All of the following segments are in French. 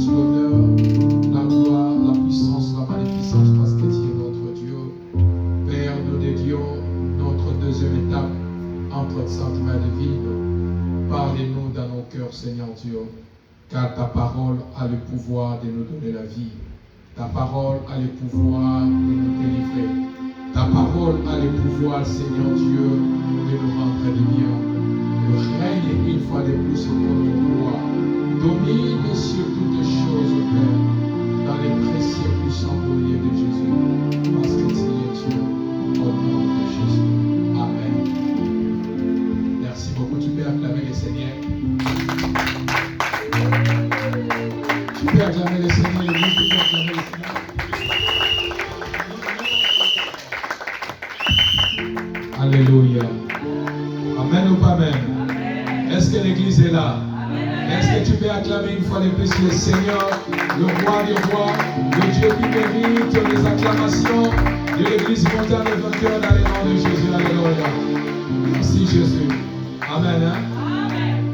tous l'honneur, la gloire, la puissance, la magnificence, parce que tu es notre Dieu. Père, nous dédions notre deuxième étape entre sentiment de vie. Parlez-nous dans nos cœurs, Seigneur Dieu, car ta parole a le pouvoir de nous donner la vie. Ta parole a le pouvoir de nous délivrer. Ta parole a le pouvoir, Seigneur Dieu, de nous rendre des biens. Le règne une fois de plus sur notre pouvoir. Domine sur toutes choses, Père, dans les précieux puissants glorieux de Jésus, parce que tu es Dieu, au nom de Jésus. Amen. Merci beaucoup. Tu peux acclamer le Seigneur. Tu peux acclamer le Seigneur, l'Église, tu peux acclamer le Seigneur. Alléluia. Amen ou pas amen? Est-ce que l'Église est là? Est-ce que tu peux acclamer une fois de plus le Seigneur, le roi des rois, le Dieu qui mérite les acclamations de l'Église mondiale des vainqueurs dans les noms de Jésus? Alléluia. Merci Jésus. Amen.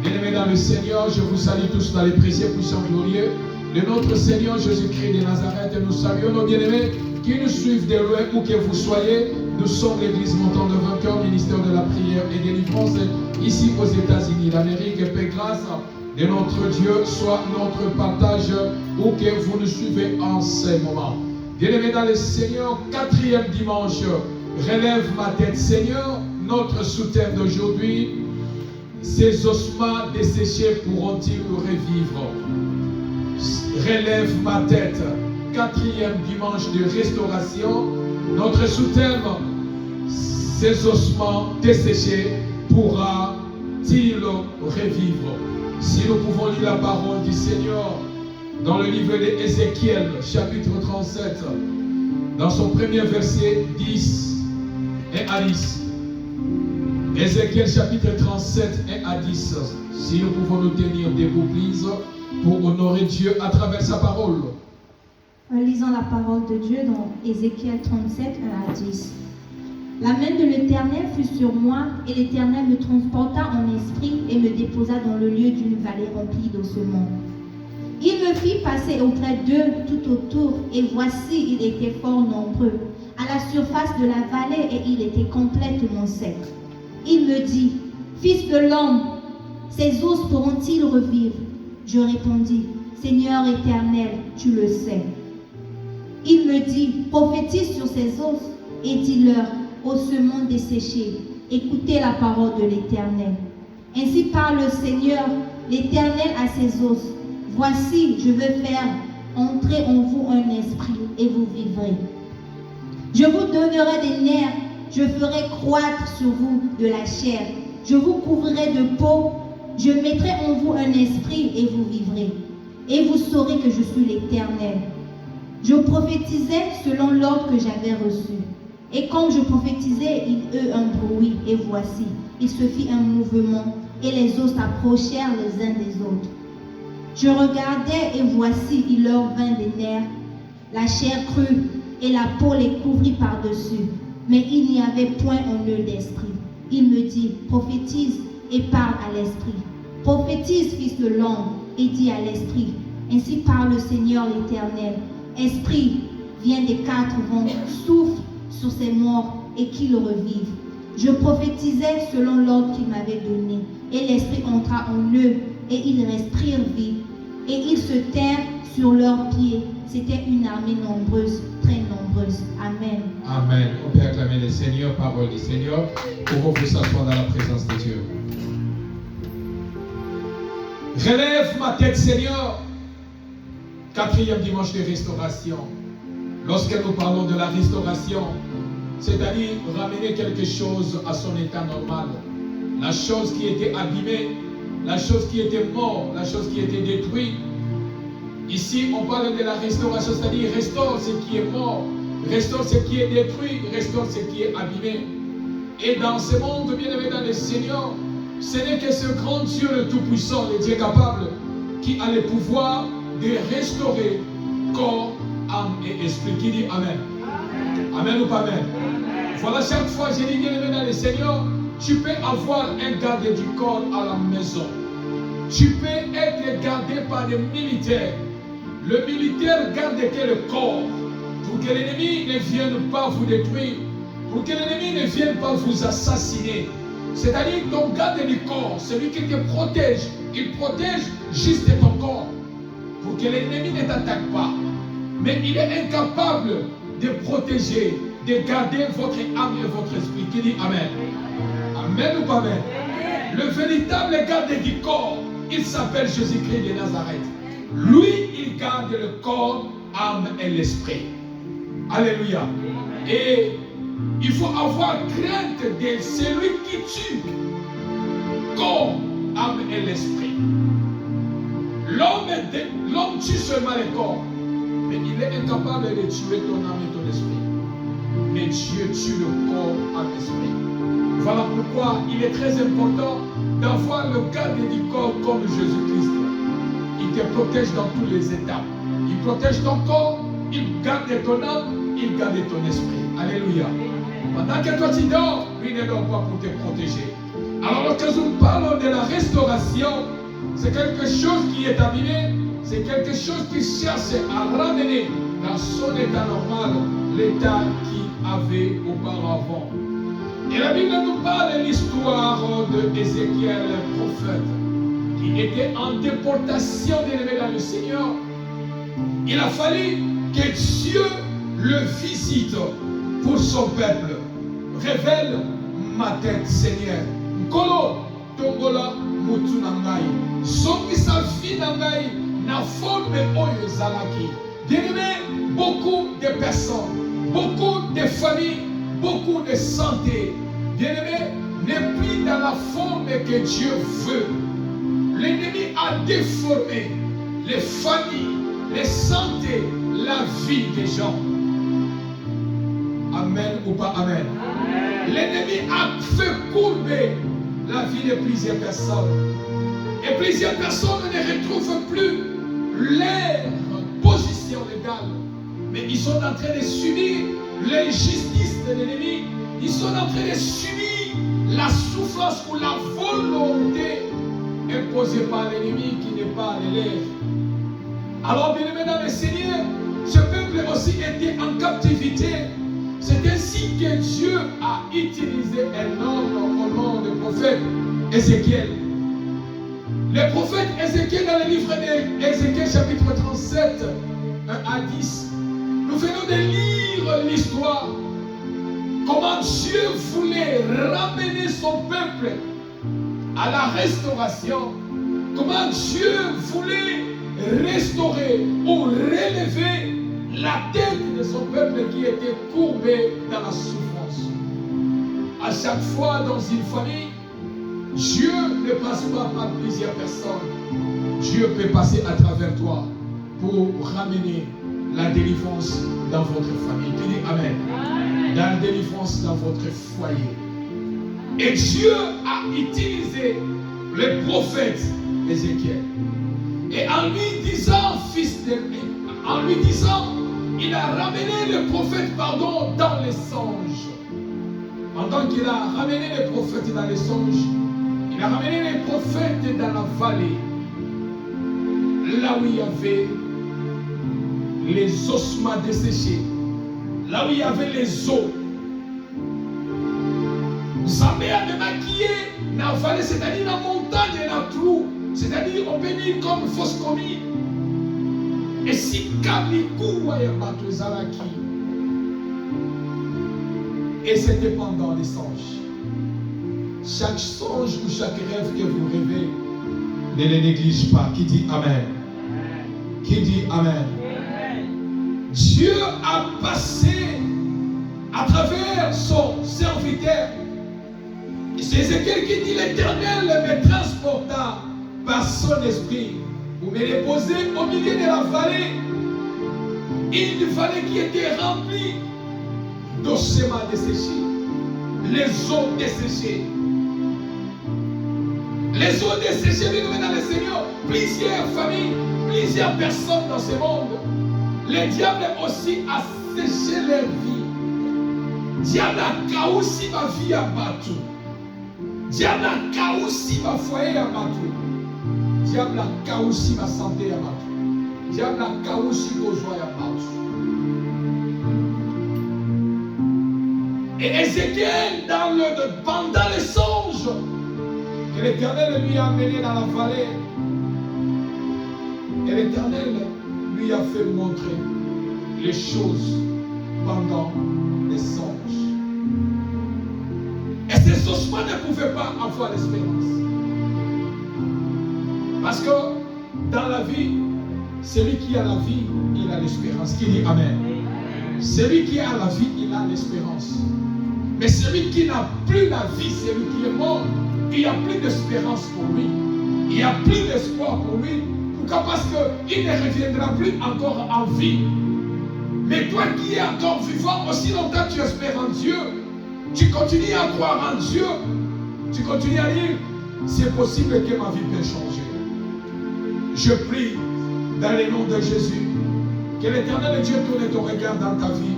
Bien-aimés dans le Seigneur, je vous salue tous dans les précieux puissants glorieux de notre Seigneur Jésus-Christ de Nazareth. Et nous saluons nos bien-aimés qui nous suivent de loin où que vous soyez. Nous sommes l'Église montant de vainqueurs, ministère de la prière et délivrance ici aux États-Unis d'Amérique. Et paix grâce de notre Dieu soit notre partage où que vous nous suivez en ces moments. Bien-aimés dans le Seigneur, quatrième dimanche, relève ma tête Seigneur, notre sous-thème d'aujourd'hui. Ces ossements desséchés pourront-ils revivre? Relève ma tête. Quatrième dimanche de restauration. Notre sous-thème, ces ossements desséchés pourra-t-il revivre? Si nous pouvons lire la parole du Seigneur dans le livre d'Ézéchiel, chapitre 37, dans son premier verset 10 et à 10. Ézéchiel chapitre 37 et à 10. Si nous pouvons nous tenir debout, please, pour honorer Dieu à travers sa parole. Lisons la parole de Dieu dans Ézéchiel 37, 1 à 10. La main de l'Éternel fut sur moi, et l'Éternel me transporta en esprit et me déposa dans le lieu d'une vallée remplie d'ossements. Il me fit passer auprès d'eux tout autour, et voici, il était fort nombreux, à la surface de la vallée, et il était complètement sec. Il me dit, Fils de l'homme, ces os pourront-ils revivre? Je répondis, Seigneur éternel, tu le sais. Il me dit, prophétise sur ces os et dis-leur, ossements desséchés, écoutez la parole de l'Éternel. Ainsi parle le Seigneur, l'Éternel à ses os. Voici, je veux faire entrer en vous un esprit et vous vivrez. Je vous donnerai des nerfs, je ferai croître sur vous de la chair. Je vous couvrirai de peau, je mettrai en vous un esprit et vous vivrez. Et vous saurez que je suis l'Éternel. Je prophétisais selon l'ordre que j'avais reçu. Et comme je prophétisais, il eut un bruit, et voici, il se fit un mouvement, et les os s'approchèrent les uns des autres. Je regardais, et voici, il leur vint des nerfs, la chair crue, et la peau les couvrit par-dessus. Mais il n'y avait point en eux d'esprit. Il me dit, prophétise et parle à l'esprit. Prophétise, fils de l'homme, et dis à l'esprit, ainsi parle le Seigneur l'Éternel. Esprit, viens des quatre vents, souffle sur ces morts et qu'ils revivent. Je prophétisais selon l'ordre qu'il m'avait donné, et l'esprit entra en eux, et ils respirent vie, et ils se tinrent sur leurs pieds. C'était une armée nombreuse, très nombreuse. Amen. Amen. On peut acclamer le Seigneur, parole du Seigneur, pour vous s'asseoir dans la présence de Dieu. Relève ma tête, Seigneur. Quatrième dimanche de restauration. Lorsque nous parlons de la restauration, c'est-à-dire ramener quelque chose à son état normal. La chose qui était abîmée, la chose qui était morte, la chose qui était détruite. Ici, on parle de la restauration, c'est-à-dire restaure ce qui est mort, restaure ce qui est détruit, restaure ce qui est abîmé. Et dans ce monde, bien aimé dans le Seigneur, ce n'est que ce grand Dieu le Tout-Puissant, le Dieu capable, qui a le pouvoir de restaurer corps, âme et esprit. Qui dit Amen? Amen ou pas Amen? Voilà, chaque fois, j'ai dit, bien aimé dans le Seigneur, tu peux avoir un garde du corps à la maison. Tu peux être gardé par des militaires. Le militaire garde que le corps pour que l'ennemi ne vienne pas vous détruire, pour que l'ennemi ne vienne pas vous assassiner. C'est-à-dire ton garde du corps, celui qui te protège, il protège juste ton corps pour que l'ennemi ne t'attaque pas. Mais il est incapable de protéger, de garder votre âme et votre esprit. Qui dit Amen? Amen ou pas Amen? Le véritable garde du corps, il s'appelle Jésus-Christ de Nazareth. Lui, il garde le corps, l'âme et l'esprit. Alléluia. Et il faut avoir crainte de celui qui tue corps, âme et l'esprit. L'homme tue seulement le corps, mais il est incapable de tuer ton âme et ton esprit. Mais Dieu tue le corps, âme et esprit. Voilà pourquoi il est très important d'avoir le garde du corps comme Jésus-Christ. Il te protège dans tous les étapes. Il protège ton corps, il garde ton âme, il garde ton esprit. Alléluia. Pendant que toi tu dors, lui ne dort pas pour te protéger. Alors lorsque nous parlons de la restauration, c'est quelque chose qui est abîmé, c'est quelque chose qui cherche à ramener dans son état normal l'état qu'il avait auparavant. Et la Bible nous parle de l'histoire de Ézéchiel, le prophète, qui était en déportation d'ennemis dans le Seigneur. Il a fallu que Dieu le visite pour son peuple. Révèle ma tête, Seigneur. Nkolo tongola mutu nangai. Soki sa vie nangai na forme oyo zalaki. Bien-aimé, beaucoup de personnes, beaucoup de familles, beaucoup de santé, bien-aimé, n'est plus dans la forme que Dieu veut. L'ennemi a déformé les familles, les santé, la vie des gens. Amen ou pas Amen. L'ennemi a fait courber la vie de plusieurs personnes. Et plusieurs personnes ne retrouvent plus leur position légale. Mais ils sont en train de subir l'injustice de l'ennemi. Ils sont en train de subir la souffrance ou la volonté imposée par l'ennemi qui n'est pas les lèvres. Alors, bien aimé dans le Seigneur, ce peuple aussi était en captivité. C'est ainsi que Dieu a utilisé un homme au nom du prophète Ézéchiel. Le prophète Ézéchiel, dans le livre d'Ézéchiel, chapitre 37, 1 à 10, nous venons de lire l'histoire. Comment Dieu voulait ramener son peuple à la restauration. Comment Dieu voulait restaurer ou relever la tête de son peuple qui était courbé dans la souffrance. À chaque fois dans une famille, Dieu ne passe pas par plusieurs personnes. Dieu peut passer à travers toi pour ramener la délivrance dans votre famille. Qui dit Amen. La délivrance dans votre foyer. Et Dieu a utilisé le prophète Ézéchiel. Et en lui disant, il a ramené le prophète, dans les songes. Pendant qu'il a ramené les prophètes dans les songes, il a ramené les prophètes dans la vallée, là où il y avait les ossements desséchés, là où il y avait les eaux. Zambé a démaquillé dans la vallée, c'est-à-dire dans la montagne et dans le trou, c'est-à-dire on peut dire comme fausse commis. Et si Kamikou ya bato ezalaki, et c'était pendant les songes. Chaque songe ou chaque rêve que vous rêvez, ne les néglige pas. Qui dit Amen? Qui dit Amen? Dieu a passé à travers son serviteur. C'est Ézéchiel qui dit l'Éternel me transporta par son esprit. Vous me déposez au milieu de la vallée, une vallée qui était remplie d'ossements desséchés, les eaux desséchées. Les eaux desséchées, bien dans le Seigneur, plusieurs familles, plusieurs personnes dans ce monde. Le diable aussi a séché leur vie. Diable a causé ma vie à Batou. Diable a causé ma foyer à Batou. Diable a causé ma santé à Batou. diable a causé aux joies et Ézéchiel, pendant les songes que l'Éternel lui a amené dans la vallée, et l'Éternel lui a fait montrer les choses pendant les songes. Et ces ossements ne pouvaient pas avoir l'espérance. Parce que dans la vie, celui qui a la vie, il a l'espérance. Qui dit Amen? Celui qui a la vie, il a l'espérance. Mais celui qui n'a plus la vie, celui qui est mort, il n'y a plus d'espérance pour lui. Il n'y a plus d'espoir pour lui. Pourquoi? Parce qu'il ne reviendra plus encore en vie. Mais toi qui es encore vivant, aussi longtemps tu espères en Dieu, tu continues à croire en Dieu, tu continues à dire, c'est possible que ma vie peut changer. Je prie dans le nom de Jésus, que l'Éternel Dieu tourne ton regard dans ta vie,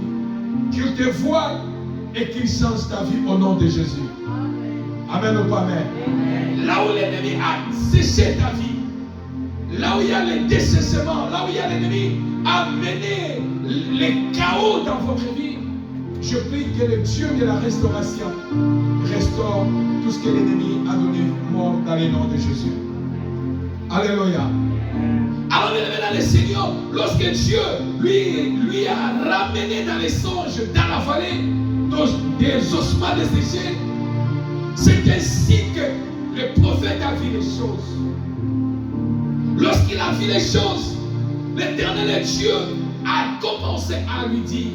qu'il te voie et qu'il change ta vie au nom de Jésus. Amen ou pas amen? Là où l'ennemi a séché ta vie, là où il y a le dessèchement, là où il y a l'ennemi a mené les chaos dans votre vie, je prie que le Dieu de la restauration restaure tout ce que l'ennemi a donné mort dans le nom de Jésus. Alléluia. Alors maintenant le Seigneur, lorsque Dieu lui a ramené dans les songes, dans la vallée, des ossements desséchés, c'est ainsi que le prophète a vu les choses. Lorsqu'il a vu les choses, l'Éternel Dieu a commencé à lui dire,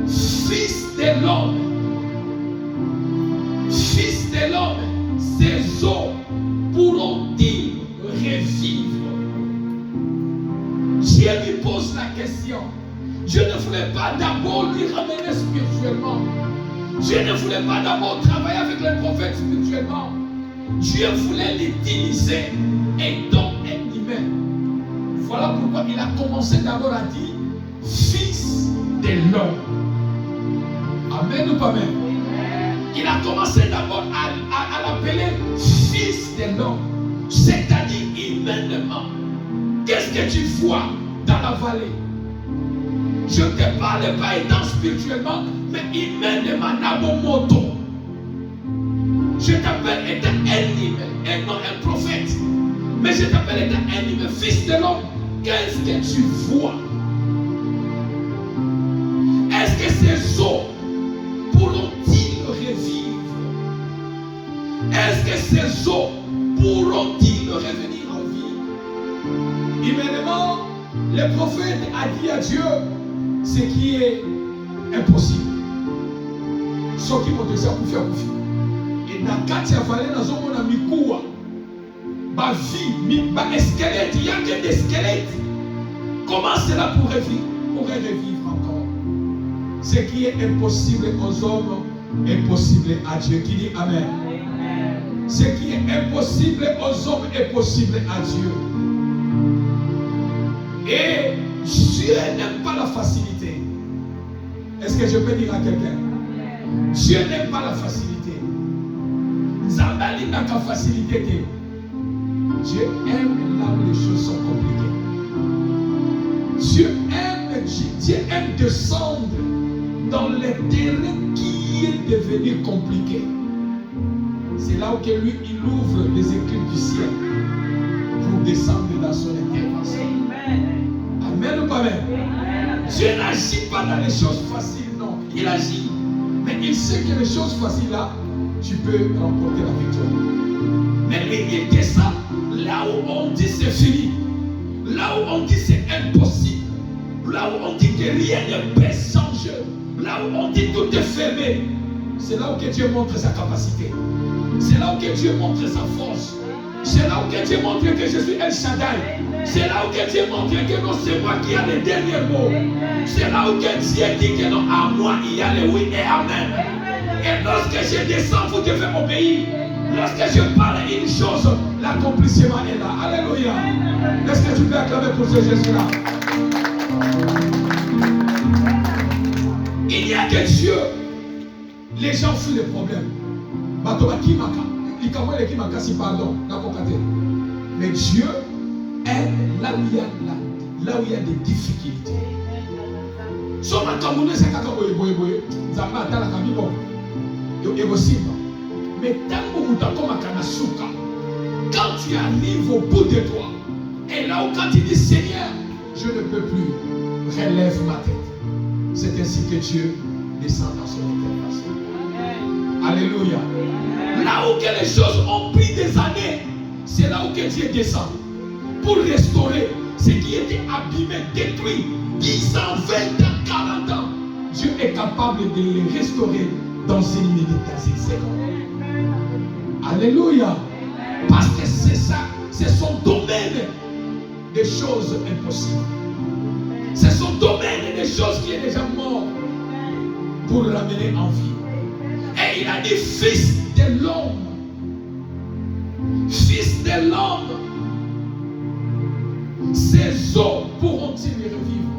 Fils de l'homme, ces eaux pourront-ils revivre? Dieu lui pose la question. Dieu ne voulait pas d'abord lui ramener spirituellement. Dieu ne voulait pas d'abord travailler avec le prophète spirituellement. Dieu voulait l'utiliser et donc un humain. Voilà pourquoi il a commencé d'abord à dire Fils de l'homme. Amen ou pas amen? Il a commencé d'abord à l'appeler Fils de l'homme, c'est-à-dire humainement. Qu'est-ce que tu vois dans la vallée? Je ne te parle pas étant spirituellement, mais humainement, Nabomoto. Je t'appelle étant un humain, et non un prophète. Mais je t'appelle étant un humain, fils de l'homme. Qu'est-ce que tu vois? Est-ce que ces eaux pourront-ils revivre? Est-ce que ces eaux pourront-ils revenir en vie? Humainement, le prophète a dit à Dieu ce qui est impossible. Ce qui m'a dit à Koufi. Et dans le cas de la vallée, nous avons un mikoua. Ma vie, ma squelette, il y a que des squelettes. Comment cela pourrait revivre encore? Ce qui est impossible aux hommes est possible à Dieu. Qui dit Amen? Ce qui est impossible aux hommes est possible à Dieu. Et Dieu n'aime pas la facilité. Est-ce que je peux dire à quelqu'un? Dieu n'aime pas la facilité. Zambali n'a qu'à facilité. Dieu aime là où les choses sont compliquées. Dieu aime descendre dans les terrains qui est devenu compliqué. C'est là où lui il ouvre les éclipses du ciel pour descendre dans son intervention. Amen ou pas amen? Dieu n'agit pas dans les choses faciles, non. Il agit. Mais il sait que les choses faciles là, tu peux remporter la victoire. Mais lui, il descend là où on dit c'est fini. Là où on dit c'est impossible. Là où on dit que rien ne peut changer. Là où on dit tout est fermé. C'est là où que Dieu montre sa capacité. C'est là où que Dieu montre sa force. C'est là où que Dieu montre que je suis El Shaddai. C'est là où que Dieu montre que non, c'est moi qui ai les derniers mots. C'est là où que Dieu dit que non, à moi il y a le oui et amen. Et lorsque je descends, vous devez m'obéir. Lorsque je parle une chose, l'accomplissement est là. Alléluia. Est-ce que tu peux acclamer pour ce Jésus-là? Il n'y a que Dieu. Les gens fuient les problèmes. Mais Dieu aime là où il y a là où il y a des difficultés. Soma Kamoune, c'est quand Zamba Tala Kamibo. Mais quand tu arrives au bout de toi, et là où quand tu dis Seigneur, je ne peux plus, relève ma tête. C'est ainsi que Dieu descend dans son intervention. Alléluia. Là où que les choses ont pris des années, c'est là où que Dieu descend pour restaurer ce qui était abîmé, détruit, 10 ans, 20 ans, 40 ans. Dieu est capable de les restaurer dans une minute, dans une seconde. Alléluia. Parce que c'est ça, c'est son domaine des choses impossibles. C'est son domaine des choses qui est déjà mort pour l'amener en vie. Et il a dit, fils de l'homme. Fils de l'homme. Ces os pourront-ils revivre?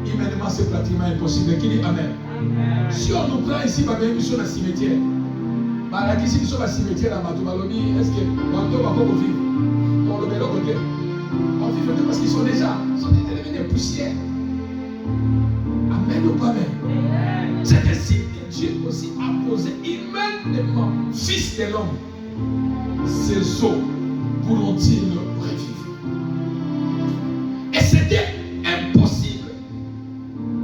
Humainement, c'est pratiquement impossible. Qui dit Amen? Amen. Si on nous prend ici, on va sur le cimetière. Là, ici, nous sommes à cimetière à Matoubaloni. Est-ce que on va encore vivre? On le met de l'autre côté. On vit parce qu'ils sont déjà devenus des poussières. Amen ou pas Amen? C'est ainsi que Dieu aussi a posé humainement, fils de l'homme, ces os pourront-ils revivre? Et c'était impossible.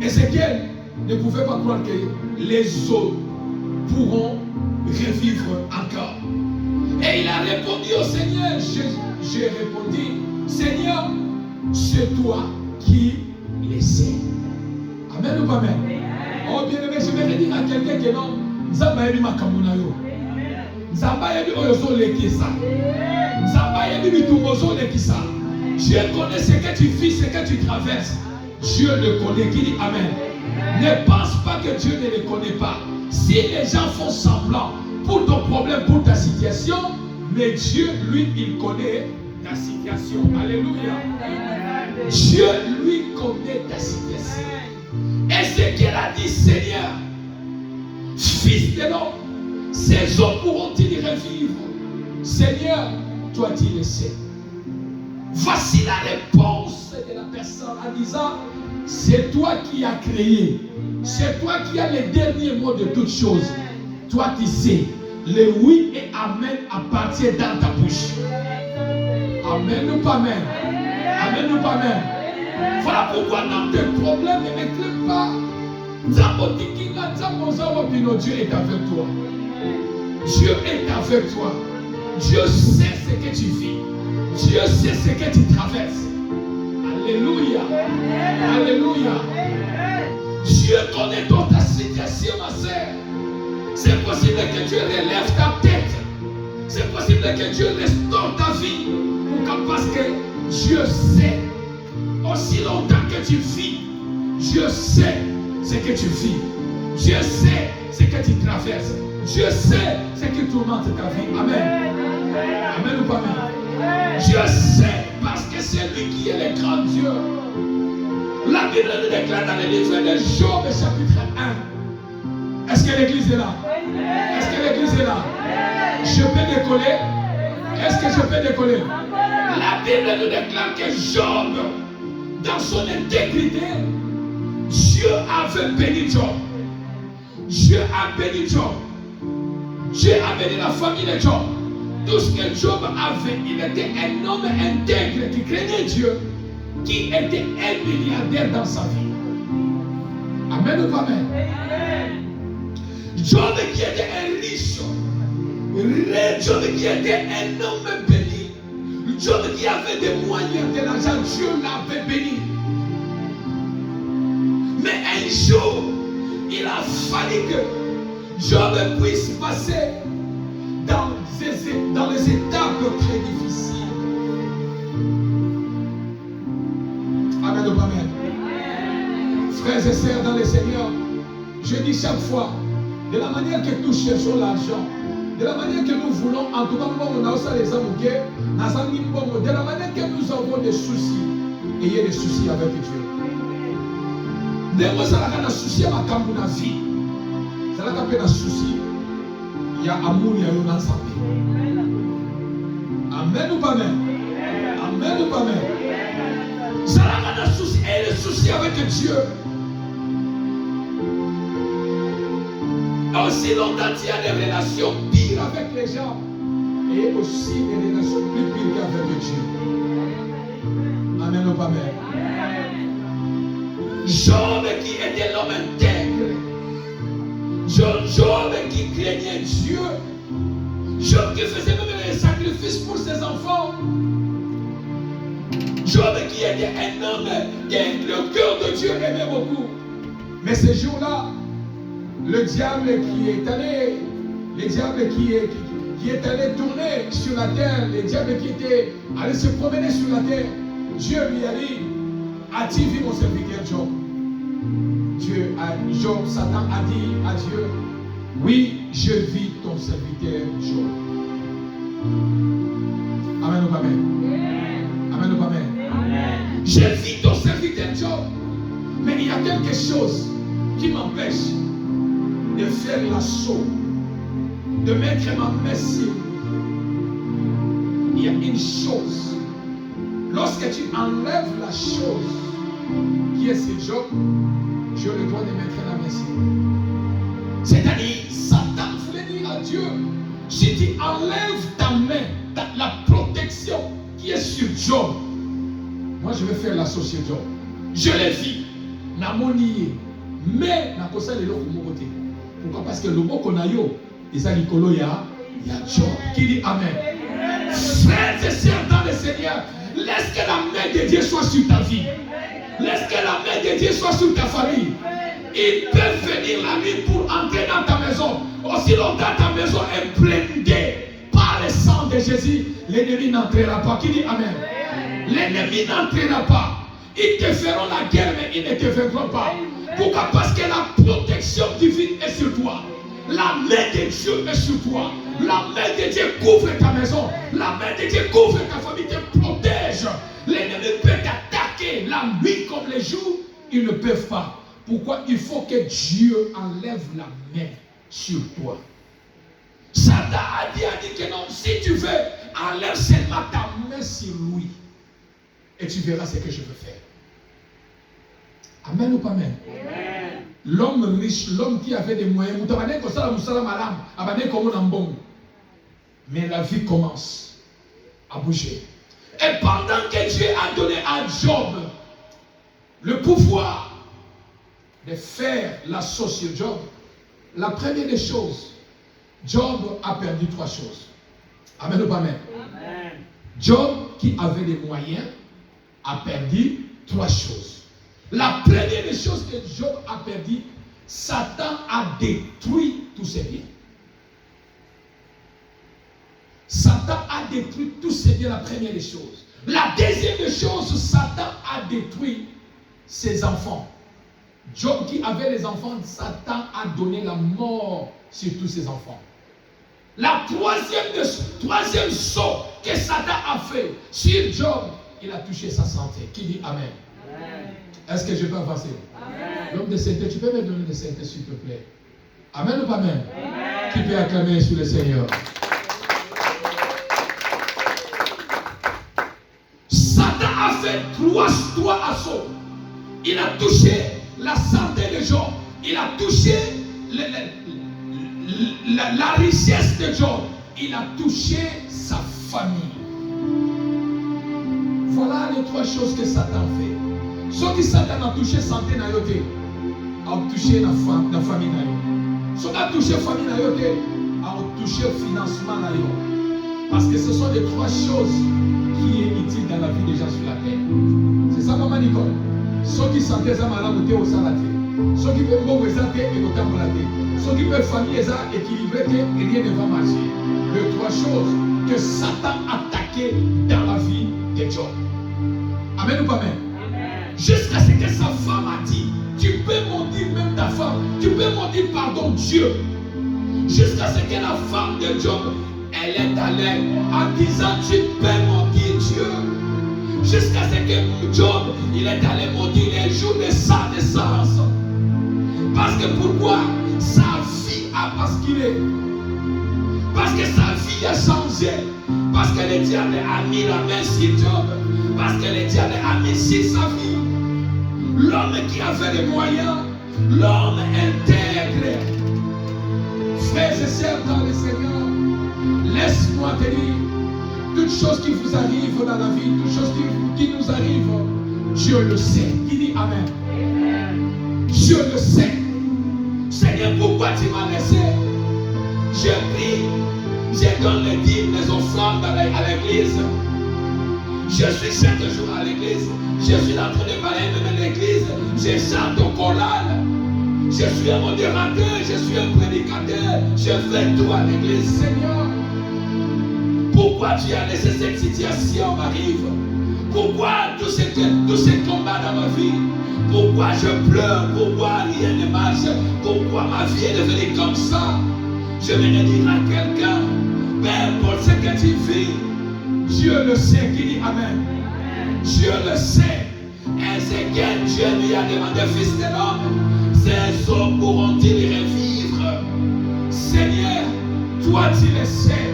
Ézéchiel ne pouvait pas croire que les os pourront revivre encore. Et il a répondu au Seigneur. J'ai répondu, Seigneur, c'est toi qui le sais. Amen ou pas Amen? Oh bien aimé, je vais dire à quelqu'un que non, Nzamba yebi makamuna yo. Nzamba yebi oyozo lekisa. Nzamba yebi bitumbozo lekisa. Dieu connaît ce que tu vis, ce que tu traverses. Dieu le connaît. Qui dit Amen? Ne pense pas que Dieu ne le connaît pas. Si les gens font semblant pour ton problème, pour ta situation, mais Dieu, lui, il connaît ta situation. Alléluia. Dieu, lui, connaît ta situation. Et ce qu'il a dit, Seigneur, fils de l'homme, ces hommes pourront-ils revivre? Seigneur, toi, tu le sais. Voici la réponse de la personne en disant, c'est toi qui as créé. C'est toi qui as les derniers mots de toutes choses. Toi qui sais, le oui et amen appartient dans ta bouche. Amen ou pas amen? Amen ou pas amen? Voilà pourquoi dans tes problèmes, ne m'éclaire pas. Dieu est avec toi. Dieu est avec toi. Dieu sait ce que tu vis. Dieu sait ce que tu traverses. Alléluia. Alléluia. Dieu connaît ta situation, ma sœur. C'est possible que Dieu relève ta tête. C'est possible que Dieu restaure ta vie. Pourquoi? Parce que Dieu sait. Aussi longtemps que tu vis, Dieu sait ce que tu vis. Dieu sait ce que tu traverses. Dieu sait ce qui tourmente ta vie. Amen. Amen ou pas amen? Dieu sait parce que c'est lui qui est le grand Dieu. La Bible nous déclare dans le livre de Job, chapitre 1. Est-ce que l'église est là? Est-ce que l'église est là? Je peux décoller? Est-ce que je peux décoller? La Bible nous déclare que Job, dans son intégrité, Dieu avait béni Job. Dieu a béni Job. Dieu a béni la famille de Job. Tout ce que Job avait, il était un homme intègre qui craignait Dieu, qui était un milliardaire dans sa vie. Amen ou pas amen? Job qui était un riche, Job qui était un homme béni, Job qui avait des moyens de l'argent, Dieu l'avait béni. Mais un jour, il a fallu que Job puisse passer dans les étapes très difficiles. Amen ou pas amen? Frères et sœurs dans le Seigneur, je dis chaque fois, de la manière que nous cherchons l'argent, de la manière que nous voulons, en tout cas, de la manière que nous avons des soucis, ayez des soucis avec Dieu. Dès que vous avez des soucis avec la vie, vous avez des soucis, il y a amour, il y a une santé. Amen ou pas amen? Amen ou pas amen? Ça a un souci, et le souci avec Dieu. Aussi longtemps qu'il y a des relations pires avec les gens, et aussi des relations plus pires qu'avec Dieu. Amen ou pas amen? Job qui était l'homme intègre. Job qui craignait Dieu. Job qui faisait même des sacrifices pour ses enfants. Job qui était un homme que le cœur de Dieu aimait beaucoup. Mais ce jour-là, le diable qui est allé tourner sur la terre, le diable qui était allé se promener sur la terre, Dieu lui a dit, as-tu vu mon serviteur Job? Satan a dit à Dieu, oui, je vis ton serviteur Job. Amen ou pas amen? Amen ou pas amen? Je vis ton serviteur Job. Mais il y a quelque chose qui m'empêche de faire l'assaut, de mettre ma main sur lui. Il y a une chose. Lorsque tu enlèves la chose qui est ce Job, Dieu le droit de mettre la main sur lui. C'est-à-dire, Satan voulait dire à Dieu, si tu enlèves ta main, la protection qui est sur Job, moi je vais faire l'assaut sur Job. Je l'ai vu, n'a monié, mais n'a pas ça les lots pour mon côté. Pourquoi? Parce que le mot qu'on a yo, et ça Nicolo, il y a Job qui dit Amen. Frères et sœurs dans le Seigneur, laisse que la main de Dieu soit sur ta vie. Laisse que la main de Dieu soit sur ta famille. Ils peuvent venir la nuit pour entrer dans ta maison. Aussi longtemps ta maison est blindée par le sang de Jésus, l'ennemi n'entrera pas. Qui dit Amen? L'ennemi n'entrera pas. Ils te feront la guerre, mais ils ne te vaincront pas. Pourquoi? Parce que la protection divine est sur toi. La main de Dieu est sur toi. La main de Dieu couvre ta maison. La main de Dieu couvre ta famille, te protège. L'ennemi peut t'attaquer la nuit comme les jours. Ils ne peuvent pas. Pourquoi? Il faut que Dieu enlève la main sur toi. Satan a dit que non, si tu veux, enlève seulement ta main sur lui. Et tu verras ce que je veux faire. Amen ou pas amen? L'homme riche, l'homme qui avait des moyens, mais la vie commence à bouger. Et pendant que Dieu a donné à Job le pouvoir de faire l'assaut sur Job, la première des choses, Job a perdu 3 choses. Amen ou pas amen? Job, qui avait les moyens, a perdu 3 choses. La première des choses que Job a perdu, Satan a détruit tous ses biens. Satan a détruit tous ses biens, la première des choses. La deuxième des choses, Satan a détruit ses enfants. Job qui avait les enfants, Satan a donné la mort sur tous ses enfants. La troisième saut que Satan a fait sur Job, il a touché sa santé. Qui dit Amen? Est-ce que je peux avancer? L'homme de sainteté, tu peux me donner de sainteté s'il te plaît? Amen ou pas amen? Qui peut acclamer sur le Seigneur? Satan a fait trois assauts. Il a touché la santé de Job. Il a touché la richesse de Job. Il a touché sa famille. Voilà les 3 choses que Satan fait. Ce que Satan a touché santé na yote, a touché la famille na yo. Ce qui a touché famille na yote, a touché financement na yo. Parce que ce sont les 3 choses qui est utile dans la vie des gens sur la terre. C'est ça, maman Nicole. Ceux qui sont des malades au salate. Ceux qui peuvent bon et au tambolate. Ceux qui peuvent famille équilibrée et rien ne va marcher. Les 3 choses que Satan a attaquées dans la vie de Job. Amen ou pas amen? Jusqu'à ce que sa femme a dit, tu peux maudire même ta femme, tu peux maudire pardon Dieu. Jusqu'à ce que la femme de Job, elle est allée en disant, tu peux maudire Dieu. Jusqu'à ce que Job, il est allé maudire les jours de sa naissance. Parce que pourquoi? Sa vie a basculé. Parce que sa vie a changé. Parce que le diable a mis la main sur Job. Parce que le diable a mis sur sa vie. L'homme qui avait les moyens, l'homme intègre. Frères et sœurs dans le Seigneur, laisse-moi te dire, toutes choses qui vous arrivent dans la vie, toutes choses qui nous arrivent, Dieu le sait. Qui dit Amen? Dieu le sait. Seigneur, pourquoi tu m'as laissé? Je prie, je donne les dîmes, les offrandes à l'église. Je suis chaque jour à l'église. Je suis en train de parler même l'église. Je chante au choral. Je suis un modérateur, je suis un prédicateur. Je fais tout à l'église, Seigneur. Pourquoi tu as laissé cette situation m'arrive? Pourquoi tous ces combats dans ma vie? Pourquoi je pleure? Pourquoi rien ne marche? Pourquoi ma vie est devenue comme ça? Je vais dire à quelqu'un, peu importe ce que tu vis, Dieu le sait. Qui dit Amen? Dieu le sait. Ézéchiel, Dieu lui a demandé, fils de l'homme, ces eaux pourront-ils revivre? Seigneur, toi tu le sais.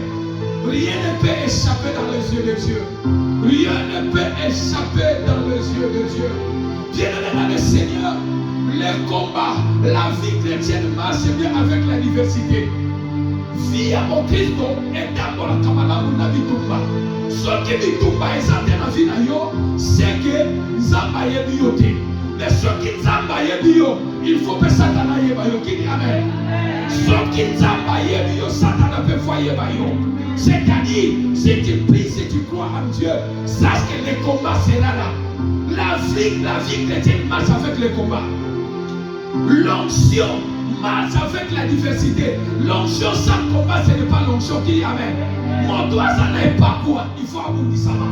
Rien ne peut échapper dans les yeux de Dieu. Rien ne peut échapper dans les yeux de Dieu. Bien-aimé dans le Seigneur, le combat, la vie chrétienne marche bien avec la diversité. Via mon Christ est d'abord la kamala na bitumba. Ce qui bitumba est en la vie na yo, c'est que Zamba yebiote. Mais ce qui Zamba yebio, il faut que Satan aille bayo qui dit Amen. Ce qui Zamba yebio, Satan peut voir bayo. C'est-à-dire, si tu pries, si tu crois en Dieu, sache que le combat sera là. La vie chrétienne marche avec le combat. L'onction marche avec la diversité. L'onction sans combat, ce n'est pas l'onction qui dit Amen. Mon doigt, ça n'est pas quoi. Il faut abondissement.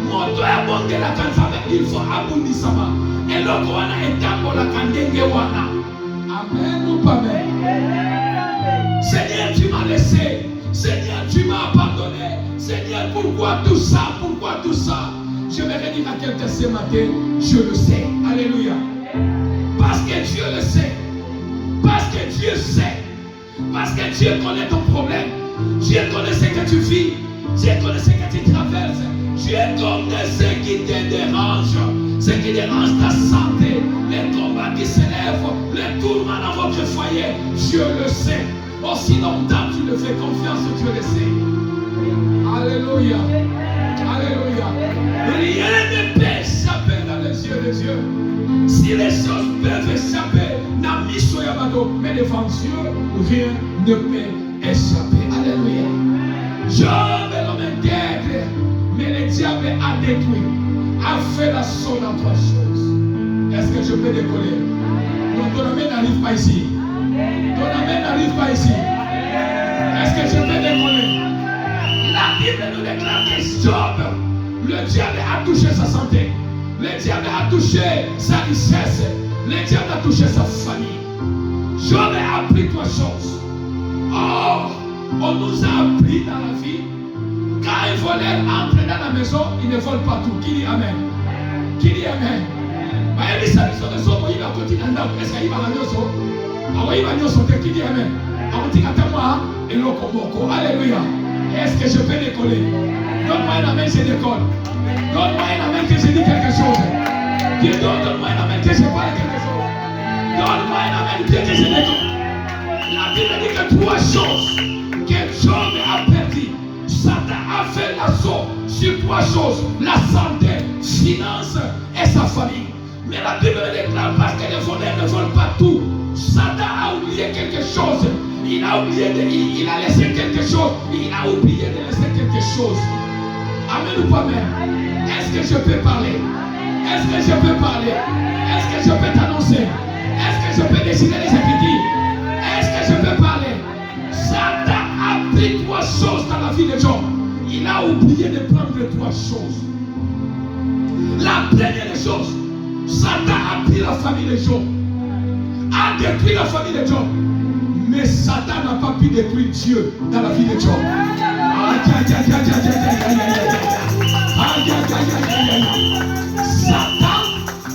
Mon doigt est bon de la canzame. Il faut abondissement. Et le Koana est un bon la kandengewana. Amen ou pas Amen? Seigneur, tu m'as laissé. Seigneur, tu m'as abandonné. Seigneur, pourquoi tout ça? Pourquoi tout ça? Je vais redire à quelqu'un ce matin, Dieu le sait. Alléluia. Parce que Dieu le sait. Parce que Dieu sait. Parce que Dieu connaît ton problème. Dieu connaît ce que tu vis. Dieu connaît ce que tu traverses. Dieu connaît ce qui te dérange. Ce qui dérange ta santé. Les combats qui s'élèvent. Les tourments dans votre foyer. Dieu le sait. Aussi longtemps tu le fais confiance, Dieu le sait. Alléluia. Alléluia. Rien ne peut échapper dans les yeux de Dieu. Si les choses peuvent échapper, mais devant Dieu, rien ne peut échapper. Alléluia. Job est l'homme intègre, mais le diable a détruit, a fait la somme en trois choses. Est-ce que je peux décoller? Donc ton amen n'arrive pas ici. Ton amen n'arrive pas ici. Est-ce que je peux décoller? La Bible nous déclare que Job, le diable a touché sa santé. Le diable a touché sa richesse. Le diable a touché sa famille. Job a appris trois choses. Oh, on nous a appris dans la vie. Quand un voleur entre dans la maison, il ne vole pas tout. Qui dit Amen? Qui dit Amen? Est-ce qu'il va qui dit Amen? Alléluia. Est-ce que je peux décoller? Donne-moi un amen, je décolle. Donne-moi un amen que je dis quelque chose. Donne-moi un amen que je parle quelque chose. Donne-moi un amen que je décolle. La Bible dit que trois choses que Job a perdu. Satan a fait l'assaut sur trois choses: la santé, finance et sa famille. Mais la Bible déclare parce que les voleurs ne volent pas tout. Satan a oublié quelque chose. Il a oublié il a laissé quelque chose. Il a oublié de laisser quelque chose. Amen ou pas Amen? Est-ce que je peux parler? Est-ce que je peux parler? Est-ce que je peux t'annoncer? Est-ce que je peux décider les Écritures? Est-ce que je peux parler? Satan a pris trois choses dans la vie de Job. Il a oublié de prendre trois choses. La première des choses, Satan a pris la famille de Job, a détruit la famille de Job. Mais Satan n'a pas pu détruire Dieu dans la vie de Job. Satan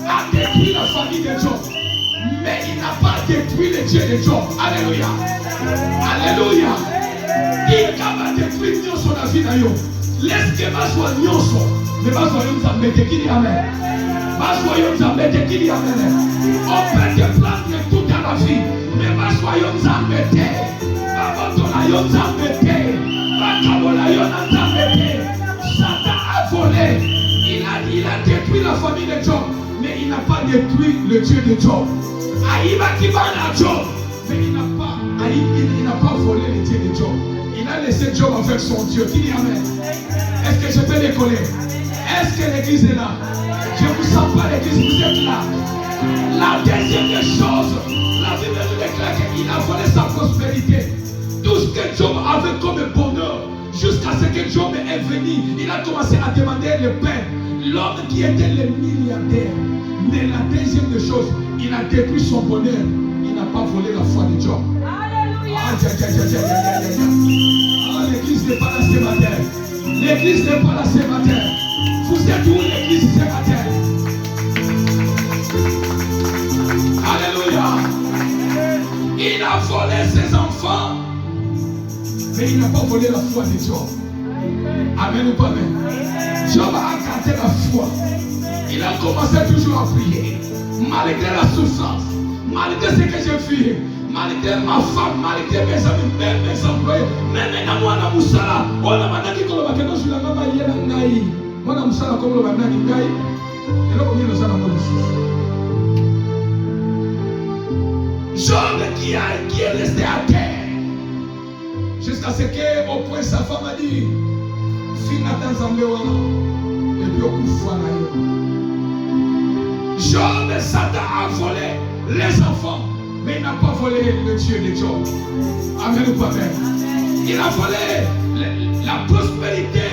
a détruit la famille de Job, mais il n'a pas détruit le Dieu de Job. Alléluia. Alléluia. Il va détruire Nyonso la vie de Job. Laisse que ma joie Nyonso. Mais ma soyons embêtés, qui dit Amen. Ma soyons embêtés, qui dit Amen. On peut te prendre tout dans la vie, mais ma soyons embêtés. Ma soyons embêtés. Ma soyons embêtés. Satan a volé. Il a détruit la famille de Job, mais il n'a pas détruit le Dieu de Job. Aïba qui va à Job, mais il n'a pas volé le Dieu de Job. Il a laissé Job avec son Dieu. Qui dit Amen. Est-ce que je peux décoller? Est-ce que l'église est là? Je ne vous sens pas l'église, vous êtes là. La deuxième des choses, la Bible nous déclare qu'il a volé sa prospérité. Tout ce que Job avait comme bonheur, jusqu'à ce que Job est venu, il a commencé à demander le pain. L'homme qui était le milliardaire. Mais la deuxième des choses, il a détruit son bonheur. Il n'a pas volé la foi de Job. L'église n'est pas là ce matin. L'église n'est pas là ce matin. Vous êtes où l'église ce matin? Alléluia. Il a volé ses enfants, mais il n'a pas volé la foi de Job. Amen ou pas amen? Job a gardé la foi. Il a commencé toujours à prier. Malgré la souffrance, malgré ce que j'ai fait, malgré ma femme, malgré mes amis, même mes employés, même les namouana moussala, on a manaki kolobake no sur la mama yena ngai. Mwana moussala comme le manaki ngai. Et là on vient nos amis Job qui est resté à terre. Jusqu'à ce que au point sa femme a dit Fina Tanzambe wana. Et puis au coup fana yo. Job, Satan a volé les enfants, mais il n'a pas volé le Dieu de Job. Amen ou pas amen? Il a volé la prospérité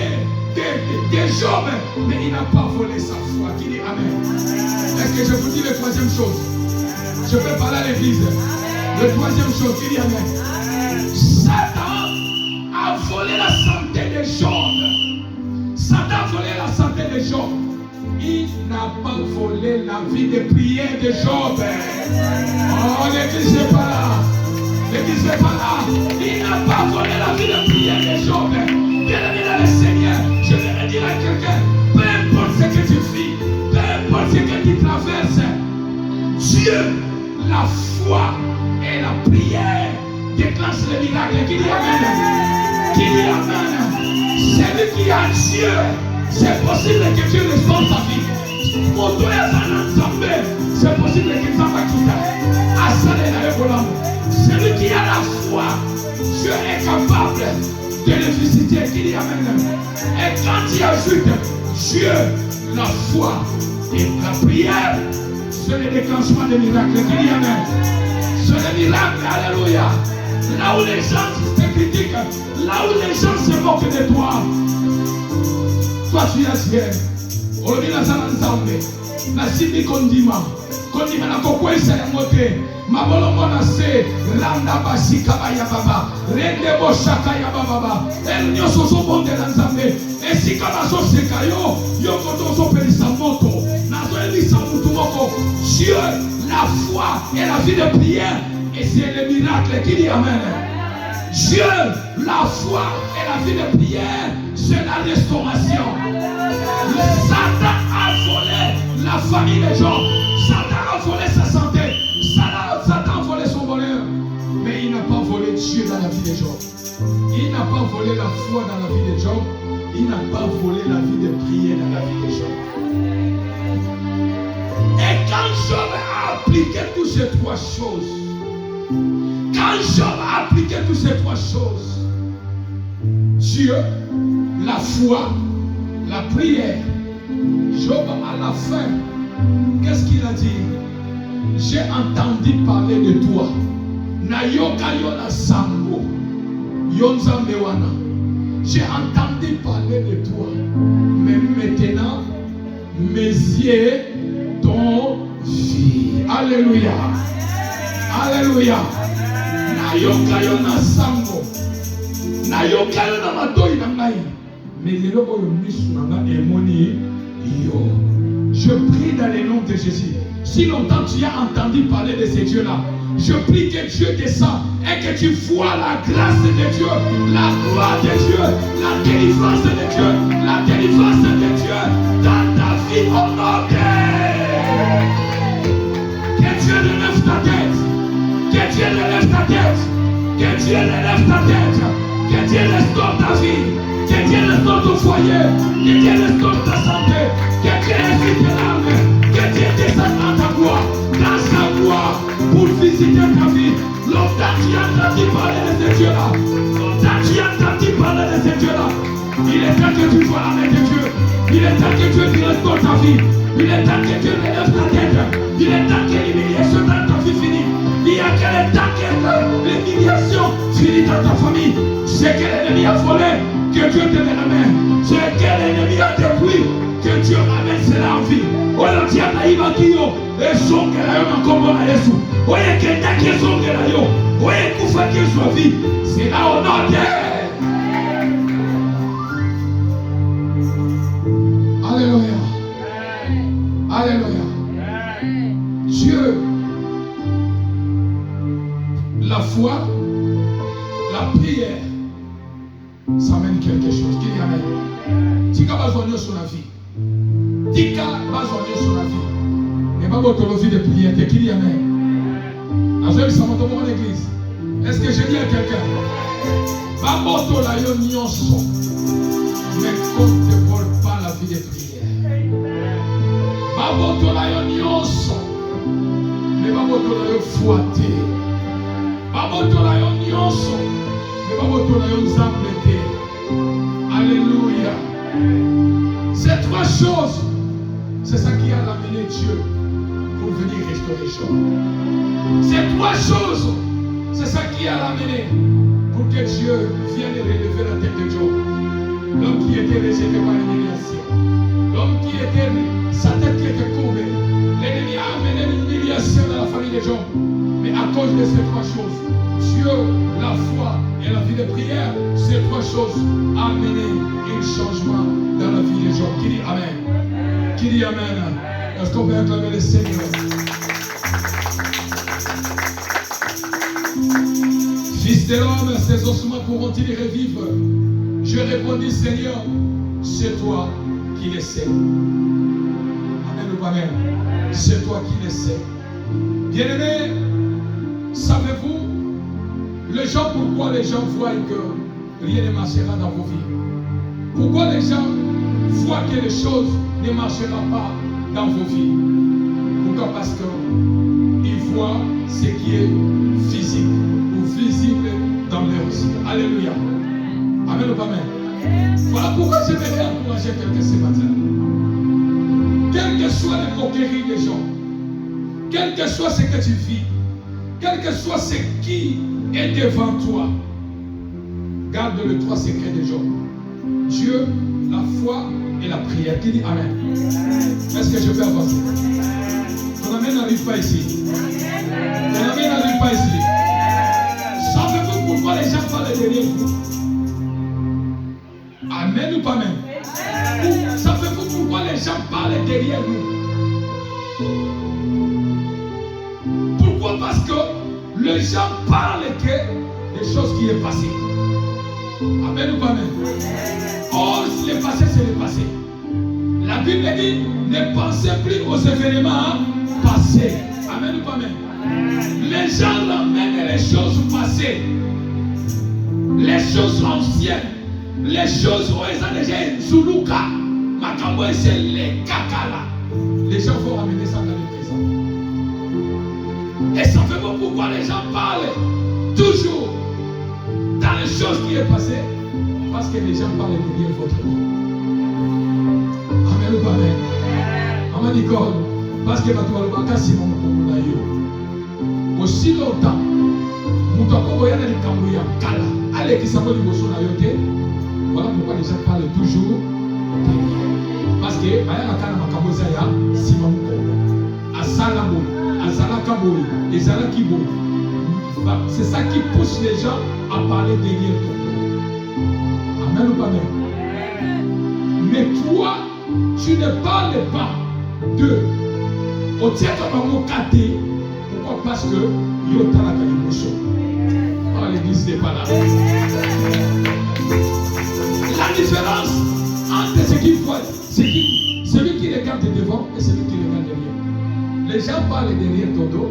de Job, mais il n'a pas volé sa foi. Qui dit Amen? Est-ce que je vous dis la troisième chose? Je peux parler à l'église. La troisième chose, qui dit Amen? Satan a volé la santé de Job. Satan a volé la santé de Job. Il n'a pas volé la vie de prière de Job. Oh, l'église n'est pas là. L'église n'est pas là. Il n'a pas volé la vie de prière de Job. Bien-aimé dans le Seigneur, je vais dire à quelqu'un, peu importe ce que tu vis, peu importe ce que tu traverses, Dieu, la foi et la prière déclenchent le miracle. Qui dit Amen? Qui dit Amen? Celui qui a Dieu, c'est possible que Dieu restaure sa vie. C'est possible que ça va quitter. Celui qui a la foi, Dieu est capable de le visiter. Qui dit Amen? Et quand il ajoute Dieu, la foi et la prière, c'est le déclenchement des miracles. Qui dit Amen? C'est le miracle. Alléluia. Là où les gens te critiquent, là où les gens se moquent de toi, toi tu es fier. Olobina sana nzambe. Na simi kondima. Kondima na kokwesa ya mote. Mabolongo na se. Randa basika ya baba. Rende boshaka ya baba. El nyoso so bonde na nzambe. Esika baso seka yo. Yoko tozo pelisa moto. Nazo elisa mutu moko. Dieu, la foi et la vie de prière. Et c'est le miracle qui dit Amen. Dieu, la foi et la vie de prière, c'est la restauration. Satan a volé la famille de Job. Satan a volé sa santé. Satan a volé son bonheur. Mais il n'a pas volé Dieu dans la vie de Job. Il n'a pas volé la foi dans la vie de Job. Il n'a pas volé la vie de prière dans la vie de Job. Et quand Job a appliqué toutes ces trois choses, quand Job a appliqué toutes ces trois choses, Dieu, la foi, la prière, Job à la fin, qu'est-ce qu'il a dit? J'ai entendu parler de toi. Nayoka yona sango, yonza mewana. J'ai entendu parler de toi. Mais maintenant, mes yeux t'ont vu. Alléluia. Alléluia. Nayoka yona sango. Nayoka yona matoi na ngai. Mais les locaux de Mishunanga et Moni, je prie dans le nom de Jésus. Si longtemps tu as entendu parler de ces dieux-là, Je prie que Dieu descende et que tu vois la grâce de Dieu, la gloire de Dieu, la délivrance de Dieu, la délivrance de Dieu dans ta vie au nom de que Dieu relève ta tête, que Dieu relève ta tête, que Dieu relève ta tête, que Dieu restaure ta vie, que Dieu restaure ton foyer, que Dieu restaure ta santé, que Dieu réussit tes larmes, que Dieu descende dans ta gloire, dans sa gloire, pour visiter ta vie. Longtemps tu as entendu parler de ce Dieu-là, longtemps tu as entendu parler de ce Dieu-là. Il est temps que tu vois la main de Dieu, il est temps que Dieu te restaure ta vie, il est temps que Dieu relève ta tête, il est temps que l'humiliation dans ta vie finisse. Il y a quel temps que l'humiliation finit dans ta famille. C'est que l'ennemi a volé, que Dieu te met la main. C'est que l'ennemi a détruit, que Dieu ramène cela en vie. Oye, tia naïva kiyo, et son que la yo na kombo na Yesu. Oye, kenda qui son que la yo. Oye, kufa qui soit vie. C'est là au nom de. Alléluia. Alléluia. Dieu, la foi, la prière, ça amène quelque chose. Qui dit amen? Tika bazoigner sur la vie. Tika bazoigner sur la vie. Et pas votre vie de prière. Qui dit amen? Ça monte dans l'église. Est-ce que je dis à quelqu'un? Baboto la yo nyonso. Mais qu'on ne vole pas la vie de prière. Baboto la yo nyonso. Mais baboto la yo fouaté. Baboto la yo nyonso. Mais baboto la yo nzambete. Alléluia. Ces trois choses, c'est ça qui a amené Dieu pour venir restaurer Job. Ces trois choses, c'est ça qui a amené pour que Dieu vienne relever la tête de Job. L'homme qui était rejeté par l'humiliation. L'homme qui était, sa tête qui était courbée. L'ennemi a amené l'humiliation dans la famille de Job. Mais à cause de ces trois choses, Dieu, la foi et la vie de prière, ces trois choses ont amené un changement dans la vie de Job. Qui dit Amen? Qui dit Amen? Est-ce qu'on peut acclamer le Seigneur? Fils de l'homme, ces ossements pourront-ils revivre? Je répondis, Seigneur, c'est toi qui le sais. Amen ou pas amen? C'est toi qui le sais. Bien-aimés, savez-vous pourquoi les gens voient que rien ne marchera dans vos vies? Pourquoi les gens voient que les choses ne marcheront pas dans vos vies? Pourquoi? Parce qu'ils voient ce qui est physique ou visible dans leurs yeux. Alléluia. Amen ou pas amen? Voilà pourquoi j'aimerais encourager quelqu'un ce matin. Quelles que soient les moqueries des gens, quel que soit ce que tu vis, quel que soit ce qui est devant toi, garde les trois secrets de Job. Dieu, la foi et la prière. Qui dit Amen? Est-ce que je peux avancer? Ton amen n'arrive pas ici. Ton amen n'arrive pas ici. Savez-vous pourquoi les gens parlent derrière vous? Amen ou pas amen? Savez-vous pourquoi les gens parlent derrière nous? Pourquoi? Parce que les gens parlent que des choses qui sont passées. Amen ou pas amen? Or, le passé, c'est le passé. La Bible dit, ne pensez plus aux événements passés. Amen ou pas amen? Les gens ramènent les choses passées, les choses anciennes, les choses où ils ont déjà Zuluka, Makambo, c'est les kakala. Les gens vont ramener ça dans le présent. Et savez-vous pourquoi les gens parlent toujours dans les choses qui sont passées? Parce que les gens parlent de bien votre vie. Amen ou pas amen? Maman Nicole, parce que tu vas le si mon aussi longtemps, nous avons voyagé dans les Cambouya, Kala, allez qui s'appelle Liboso na yote. Voilà pourquoi les gens parlent toujours derrière. Parce que Bayana Kala Makamboza ya Simon Moko, Asalamo, Azalakabo, Ezalakibo. C'est ça qui pousse les gens à parler derrière toi. Amen ou pas amen? Mais toi, tu ne parles pas de au théâtre Mamokate. Pourquoi? parce que Yota la Kalimoso. Oh, l'église n'est pas là. La différence entre ce qu'il faut, celui qui regarde devant et celui qui regarde derrière. Les gens parlent derrière ton dos,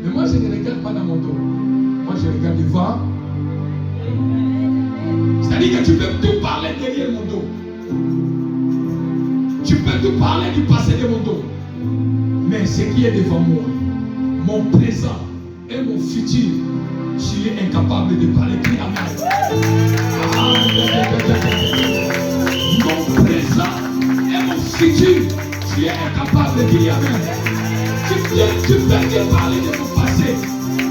mais moi je ne regarde pas dans mon dos. Moi je regarde devant. C'est-à-dire que tu peux tout parler derrière mon dos. Tu peux tout parler du passé de mon dos. Mais ce qui est devant moi, mon présent et mon futur, tu es incapable de parler. Crie Amen. Mon présent et mon futur, tu es incapable de dire Amen. Tu peux te parler de mon passé.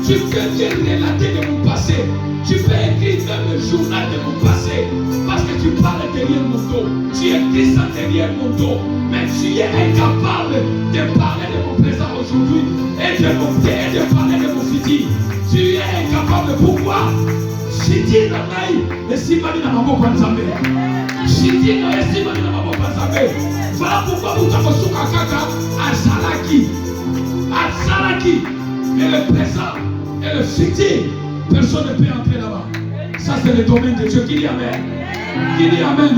Tu peux te relater de mon passé. Tu peux écrire même le journal de mon passé. Parce que tu parles derrière mon dos. Tu écris ça derrière mon dos. Mais tu es incapable de parler de mon présent aujourd'hui et de parler de mon futur. Tu es incapable. Pourquoi? Chiti na ngai esimani na maboko ya Nzambe. Chiti na esimani na maboko ya Nzambe. Voilà pourquoi vous avez souka kaka azalaki. Mais le présent et le futur, personne ne peut entrer là-bas. Ça c'est le domaine de Dieu. Qui dit Amen? Qui dit Amen?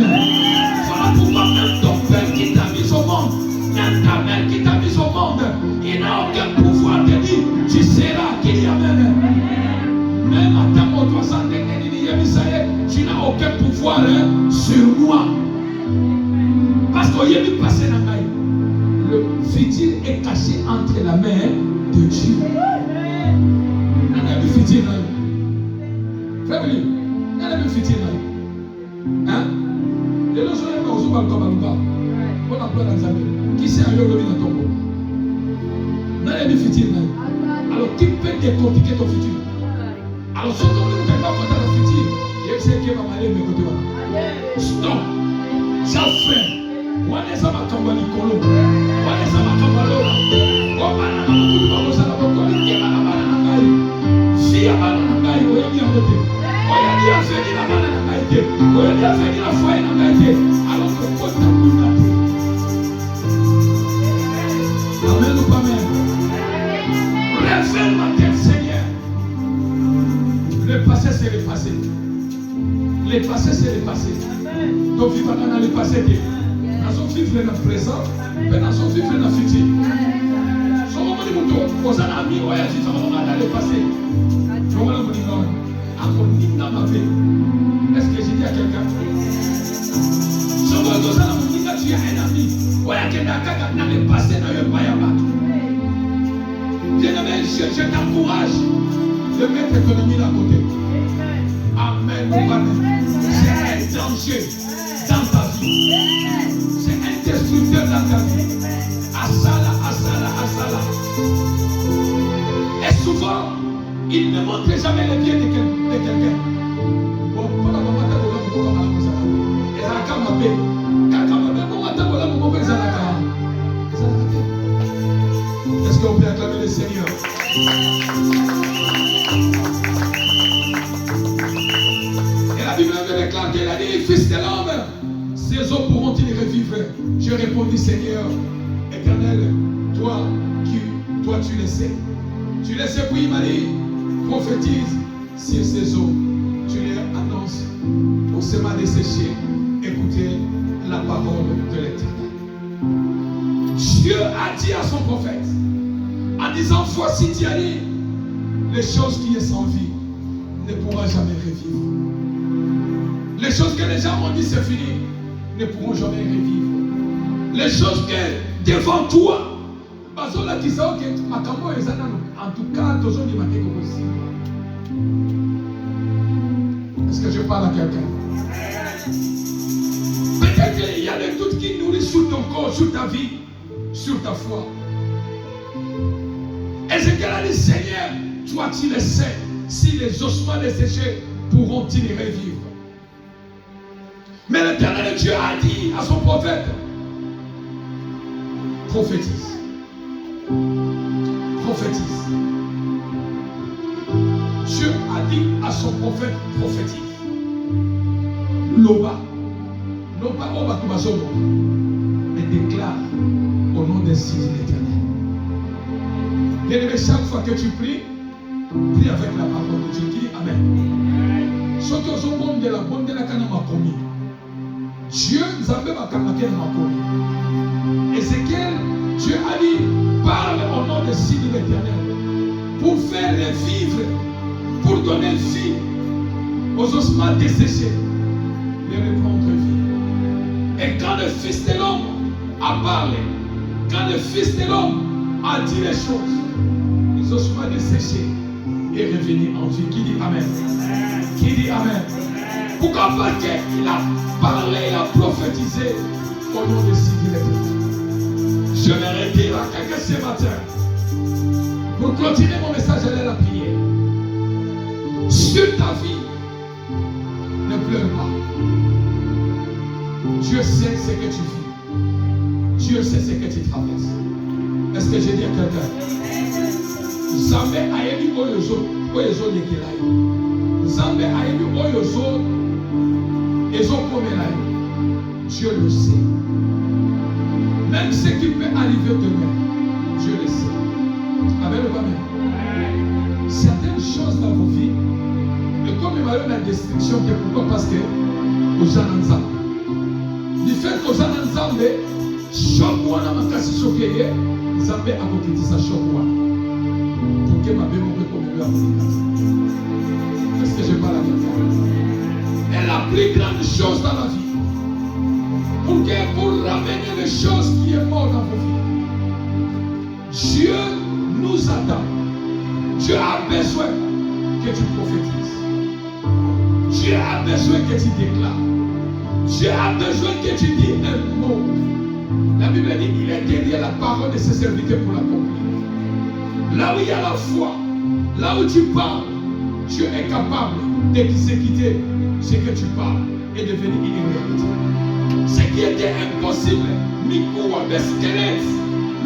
Voilà pourquoi même ton père qui t'a mis au monde, même ta mère qui t'a mis au monde, il n'a aucun pouvoir de dire tu seras. Qui dit Amen? Même à ta mort, tu n'as aucun pouvoir sur moi. Parce qu'il y a vu passer dans la main. Le futur est caché entre la main de Dieu. On a vu futur là. Frère, on a vu futur là. Hein? Les gens sont là, comme un on a plein d'examens. Qui c'est un lieu dans ton corps? On a vu futur là. Alors, qui peut décortiquer ton futur? Alors, ce qu'on ne peut pas compter dans le futur, il sait qu'il va m'aller me côté. Stop. Ça fait. On est ça, ma cambali colo. On est ça, ma cambalola. On va la maman, on va ça, la maman, on va la maman. Si, la maman, on va y aller. On y a dit à faire la maman, on va y aller. On y a dit à faire la foi, on va y aller. Alors, on peut pas tout l'appeler. Amen ou pas amen? Révèle ma tête, Seigneur. Le passé, c'est le passé. Le passé, c'est le passé. Donc, vivre dans le passé. Nous vivre dans le présent, mais nous vivre dans le futur. Si on dit que vous avez un ami, vous allez dans le passé. Vous allez dire est-ce que j'ai dit à quelqu'un? Si on dit que tu as un ami, vous allez dans le passé, dans le passé. Bien-aimé, je t'encourage de mettre ton ami à côté. Amen. C'est un danger dans ta vie. C'est un destructeur dans ta vie. Asala. Et souvent, il ne montre jamais le bien de quelqu'un. Est-ce qu'on peut acclamer le Seigneur? Et la Bible me déclare qu'elle a dit, fils de l'homme, ces eaux pourront-ils revivre? Je répondis, Seigneur, éternel, toi tu le sais. Tu le sais, puis il m'a dit, prophétise sur ces eaux. Tu les annonces au semas desséché. Écoutez la parole de l'Éternel. Dieu a dit à son prophète, en disant, voici Thierry, les choses qui sont sans vie ne pourront jamais revivre. Les choses que les gens ont dit c'est fini ne pourront jamais revivre. Les choses que devant toi, en tout cas, est-ce que je parle à quelqu'un? Peut-être qu'il y a des doutes qui nourrissent sur ton corps, sur ta vie, sur ta foi. Ézéchiel a dit, Seigneur, toi tu le sais, si les ossements desséchés pourront-ils revivre? Mais l'Éternel Dieu a dit à son prophète, prophétise. Prophétise. Dieu a dit à son prophète, prophétise. Loba Oba mais déclare au nom des signes de l'Éternel. Bien-aimé, chaque fois que tu pries, prie avec la parole de Dieu. Dis Amen. Soki ozobonde la bonde la kana makomi. Dieu nous a même akamake na makomi. Ézéchiel, Dieu a dit, parle au nom des signes de l'Éternel pour faire revivre, pour donner vie aux ossements desséchés, les reprendre vie. Et quand le Fils de l'homme a parlé, quand le Fils de l'homme a dit les choses, les ossements desséchés est revenu en vie. Qui dit Amen? Qui dit Amen? Pourquoi? Parce qu'il a parlé, il a prophétisé au nom de signes de l'Éternel. Je vais redire à quelqu'un ce matin, pour continuer mon message, allez la prière. Sur ta vie, ne pleure pas. Dieu sait ce que tu vis. Dieu sait ce que tu traverses. Est-ce que j'ai dit à quelqu'un? Zambé ayebi oyozo lekelayo. Zambé ayebi oyozo ezopomelayo. Dieu le sait. Même ce qui peut arriver demain, Dieu le sait. Amen ou pas amen? Certaines choses dans vos vies, et comme il y a eu la destruction, pourquoi? Parce que aux gens ensemble. Du fait qu'aux gens ensemble, choc wana makasi chokeye, Zambé a côté sa choc wana. Pour que ma bémo peut comme est-ce que je parle avec toi? Et la plus grande chose dans la vie, pour ramener les choses qui sont mortes dans vos vies, Dieu nous attend. Dieu a besoin que tu prophétises. Dieu a besoin que tu déclares. Dieu a besoin que tu dis un mot. La Bible dit qu'il est derrière la parole de ses serviteurs pour l'accomplir. Là où il y a la foi, là où tu parles, Dieu est capable d'exécuter ce que tu parles et devenir une réalité. Ce qui était impossible, Mikoua, le squelette,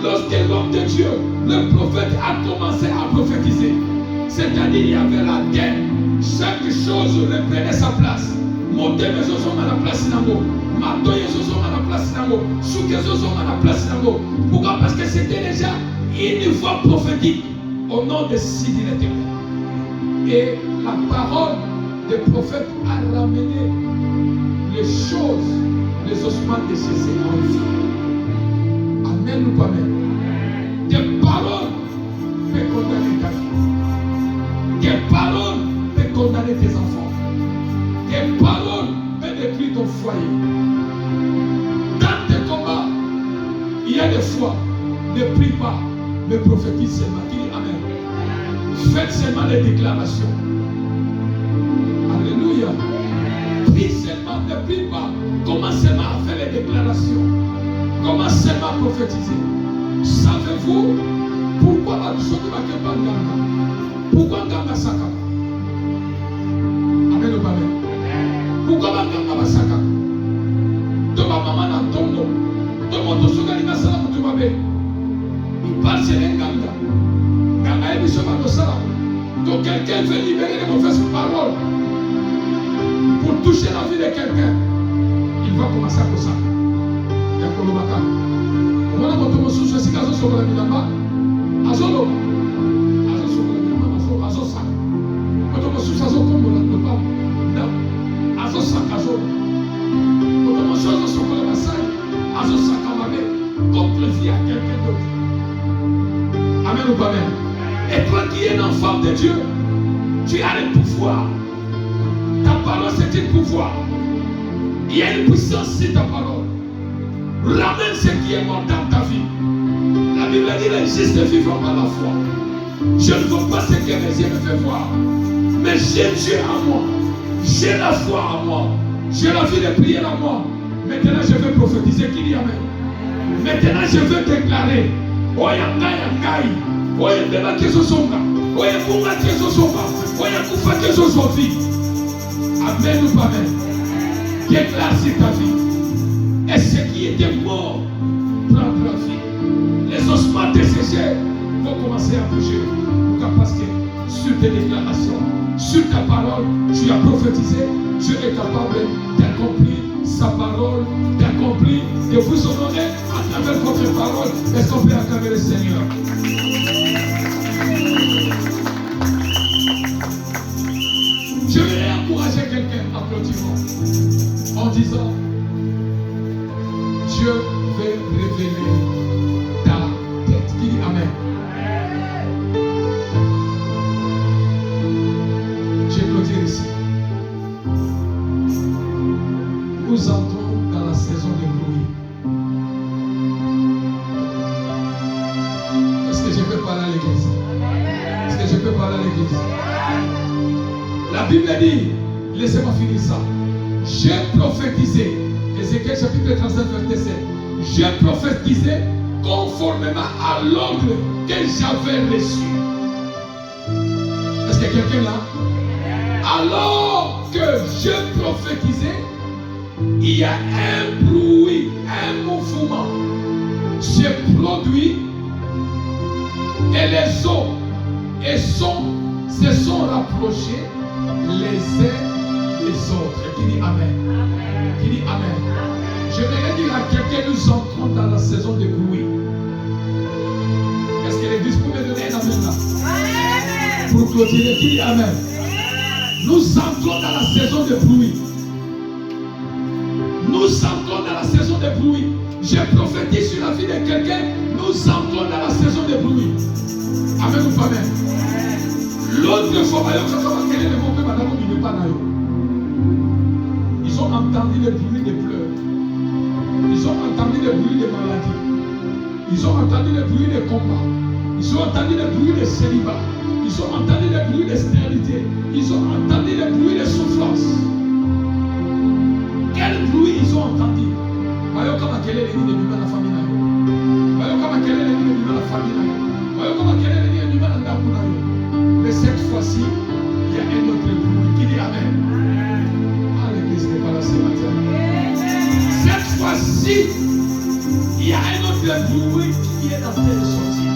lorsque l'homme de Dieu, le prophète, a commencé à prophétiser, c'est-à-dire il y avait la guerre, chaque chose reprenait sa place. Monter mes os à la place d'Ango, Matoye os à la place d'Ango, Souké os à la place d'Ango. Pourquoi? Parce que c'était déjà une voix prophétique au nom de signes de l'Éternel. Et la parole des prophètes a ramené les choses, les ossements de Jésus en vie. Amen ou pas amen? Des paroles peuvent condamner ta vie. Des paroles peuvent condamner tes enfants. Des paroles peuvent détruire ton foyer. Dans tes combats, il y a des fois, ne prie pas, mais prophétise seulement. Dis Amen. Faites seulement les déclarations. Alléluia. Prie seulement, ne prie pas. Commencez seulement à faire les déclarations. Commencez seulement à prophétiser. Savez-vous pourquoi la chose de la pourquoi Nganga Saka? Amen ou pas amen? Pourquoi Nganga Saka? Toba maman na tongo. Tomo tosugali na sala mutu babe. Il parle c'est un Nganga. Nganga est mission dans le salam. Donc quelqu'un veut libérer les mauvaises paroles pour toucher la vie de quelqu'un. Il va commencer à faire ça. Il y a Kolobaka. On va moto mosu sur kazo sur la bilamba. Azolo. Azo sur la bilamba, azo sa. Moto mosu azo kombo la lopa. Non. Azo sa kazo. Moto mosu azo sur la basai. Azo sa kamabe. Contre vie à quelqu'un d'autre. Amen ou pas amen? Et toi qui es un enfant de Dieu, tu as le pouvoir. Ta parole c'est un pouvoir. Il y a une puissance sur ta parole. Ramène ce qui est mort dans ta vie. La Bible dit les justes vivront par la foi. Je ne vois pas ce que mes yeux me font voir. Mais j'ai Dieu en moi. J'ai la foi en moi. J'ai la vie de prière en moi. Maintenant je veux prophétiser qui dit Amen. Maintenant je veux déclarer. Oyanga yangai. Oyembeba kesosonga. Oyembunga kesosonga. Oyenkufa kesosofi. Amen ou pas amen? Déclare sur ta vie. Et ce qui était mort prendra vie. Les ossements desséchés vont commencer à bouger. Pourquoi? Parce que sur tes déclarations, sur ta parole, tu as prophétisé. Dieu est capable d'accomplir sa parole, d'accomplir, de vous honorer à travers votre parole. Est-ce qu'on peut acclamer le Seigneur? à l'église? Est-ce que je peux parler à l'église? La Bible dit, laissez-moi finir ça. J'ai prophétisé, Ézéchiel chapitre 37, verset 7. J'ai prophétisé conformément à l'ordre que j'avais reçu. Est-ce qu'il y a quelqu'un là? Alors que je prophétisais, il y a un bruit, un mouvement se produit et les eaux se sont rapprochés les uns des autres. Qui dit Amen? Qui dit Amen? Je vais dire à quelqu'un, nous entrons dans la saison de bruit. Est-ce que l'église peut me donner un Amen là? Pour clôturer, qui dit Amen? Nous entrons dans la saison de bruit. Nous entrons dans la saison de bruit. J'ai prophétisé sur la vie de quelqu'un. Nous entrons dans la saison de bruit. Amen ou pas Amen? L'autre fois, ils ont entendu le bruit des pleurs. Ils ont entendu le bruit des maladies. Ils ont entendu le bruit des combats. Ils ont entendu le bruit des célibats. Ils ont entendu le bruit de stérilité. Ils ont entendu le bruit de souffrance. Quel bruit ils ont entendu? Mais cette fois-ci, il y a un autre bruit qui dit Amen. Ah, l'église n'est pas là ce matin. Cette fois-ci, il y a un autre bruit qui est en train de sortir.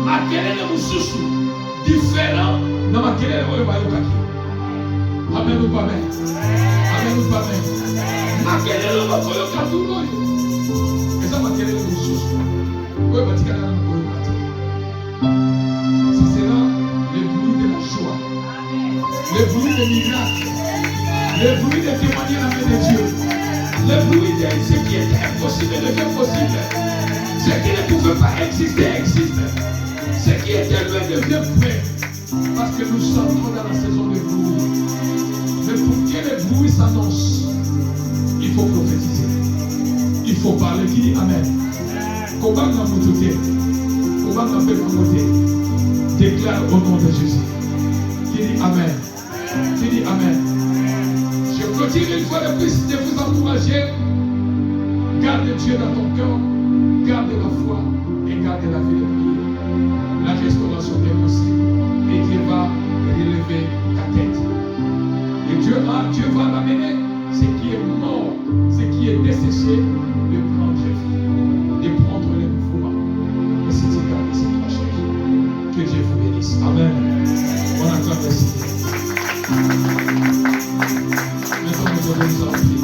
Makelele mususu différent na makelele oyo bayokaki. Amen ou pas amen? Amen ou pas amen? Makelele oyo bakoyoka tuno oyo. Eza makelele mususu oyo batikana na koyokati. Ce sera le bruit de la joie, le bruit des miracles, le bruit de témoigner la main de Dieu, le bruit de ce qui était impossible devient possible. Ce qui ne pouvait pas exister existe. Ce qui était loin devient prêt. Parce que nous sommes dans la saison de bruit. Mais pour que le bruit s'annonce, il faut prophétiser. Il faut parler. Qui dit Amen? Comment n'a mototé? Comment n'a fait mototé? Déclare au nom de Jésus. Qui dit Amen? Qui dit Amen? Je continue une fois de plus de vous encourager. Garde Dieu dans ton cœur. Garde la foi et garde la vie de prière. La restauration est possible et Dieu va relever ta tête. Et Dieu va ramener ce qui est mort, ce qui est desséché, de prendre vie, de prendre le mouvement. Et si tu gardes ces trois choses, que Dieu vous bénisse. Amen. On acclame le Seigneur. Maintenant, nous allons nous en prier.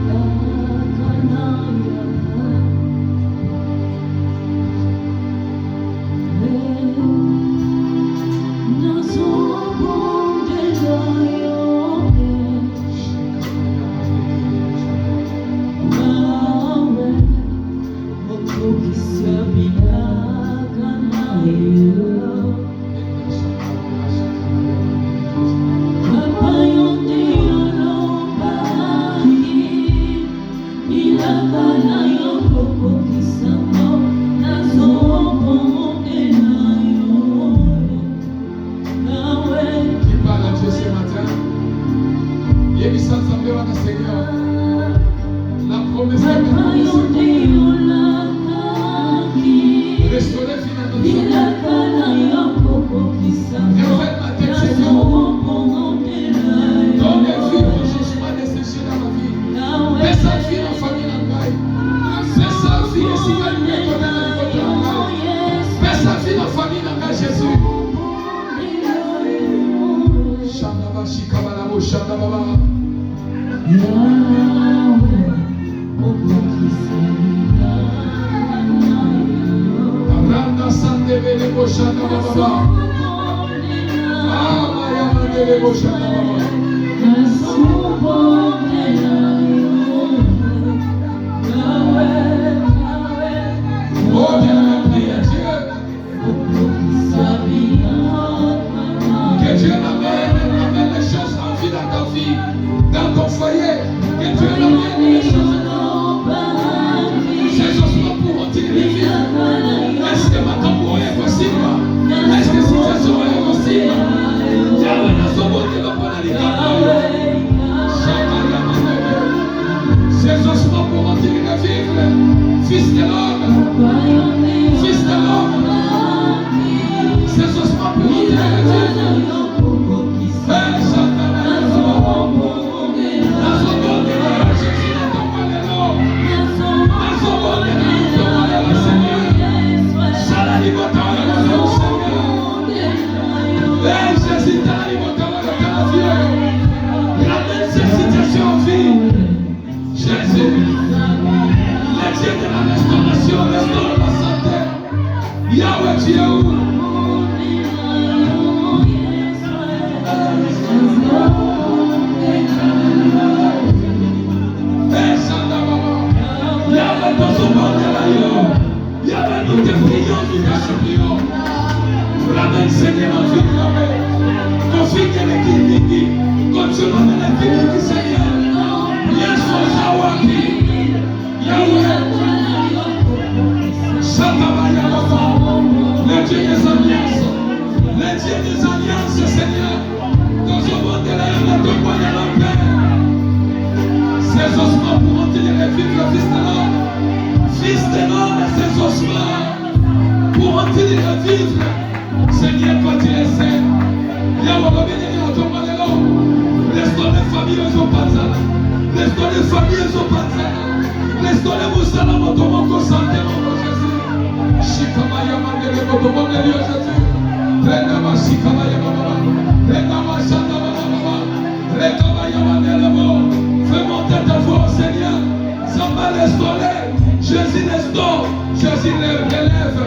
Love. restaurer finalement. Refais ma tête, Seigneur. Donne vie aux changements nécessaires dans ma vie. Fais sa vie en famille en Gaï. Fais sa vie et si elle me connaît dans le côté en Gaï. Fais sa vie en famille en Gaï, Jésus. Shandaba, Shikabalabo, Shandababa. Randa Sandebelebo, Shandababa. Maya Mandelebo, Shandababa. Oh, bien-aimé, prie à Dieu. Que Dieu amène les choses en vie dans ta vie, dans ton foyer. Que Dieu amène les choses. Ces ossements pourront-ils vivre? Est-ce que ma tambour est possible? Est-ce que situation est possible? Yahweh n'a pas voté le bon alligator. Ces ossements pourront-ils revivre? Fils de l'homme, fils de l'homme, ces ossements pourront-ils revivre? Yahweh, tu es où? Yahweh, dans son monde de l'ailleurs. Yahweh, nous te prions, nous te supplions. Ramène Seigneur en vie, Yahweh. Confie que l'équilibre, continue de l'équilibre, Seigneur. Yes, for Yahweh. Yahweh. Le Dieu des alliances, le Dieu des alliances, Seigneur, dans ce monde de la haine, de moi de la paix. Ces ossements pourront-ils revivre, fils de l'homme? Fils de l'homme, ces ossements pourront-ils revivre? Seigneur, quand tu les sais, Yahweh va bénir ton monde de l'homme. Laisse-toi les familles au Panzana, laisse-toi les familles au Panzana, laisse-toi les Moussala, mon tomo, santé, mon Jésus. Shikamaya mandele bobo Dieu Jésus. Renda ma shikamaya baba. Renda ma shanda baba. Rekamaya mandele bo. Fais monter ta voix, Seigneur. Samba restauré. Jésus restaure. Jésus relève.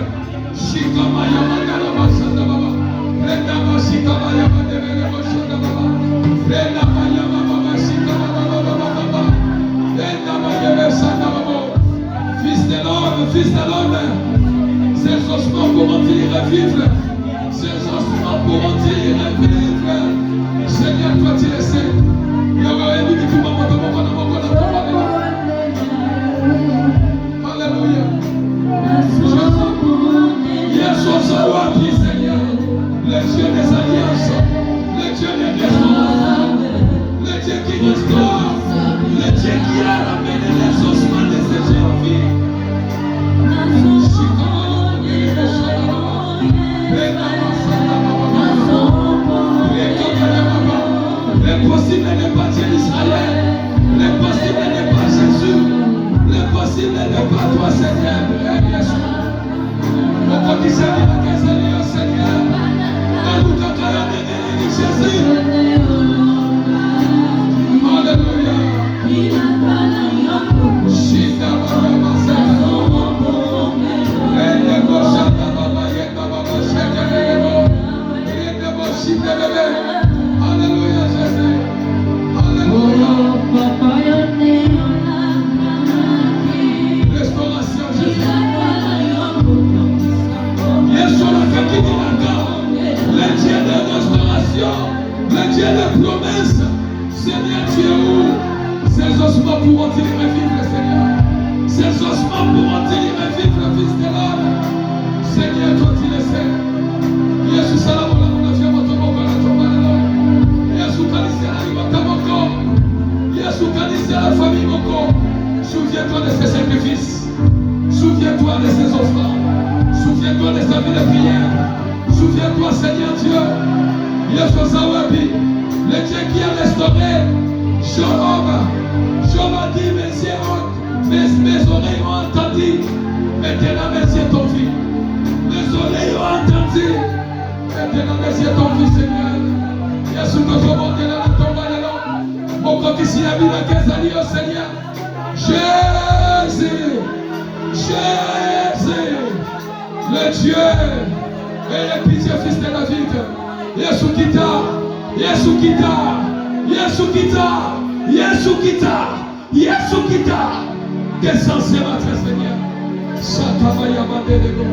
Shikamaya mandele bo shanda baba. Renda ma shikamaya mandele bo shanda baba. Renda ma yama baba shikamaya baba. Renda ma yama shanda baba. Fils de l'homme, fils de l'homme. Ces ossements pourront-ils revivre? Ces ossements pourront-ils revivre? Seigneur, toi tu le sais. Alléluia. Jésus. Seigneur. Le Dieu des alliances. Le Dieu des restaurations. Le Dieu qui restaure. Le Dieu qui a ramené les ossements de ces gens en vie. L'impossible n'est pas Dieu d'Israël. L'impossible n'est pas Jésus. L'impossible n'est pas toi, Seigneur. Au condition de la Seigneur, Seigneur. Dans le cas de Jésus. Alléluia. Alléluia, Jésus. Alléluia. Restauration, Jésus. connais sa vie de prière. Souviens-toi, Seigneur Dieu, Yesosawabi, le Dieu qui a restauré Job. Job a dit, mes oreilles ont entendu. Maintenant, mes yeux t'ont vu. Mes oreilles ont entendu. Maintenant, mes yeux t'ont vu, Seigneur. Yesu tozomonde na tomba lelo. Mokokisi ya bila kezali au Seigneur. Jésus, Jésus, le Dieu et le pitié fils de David. Yesu kita, Yesu kita, Yesu kita, Yesu kita, Yesu kita. Descends ce matin, Seigneur. Sakabaya mandelego,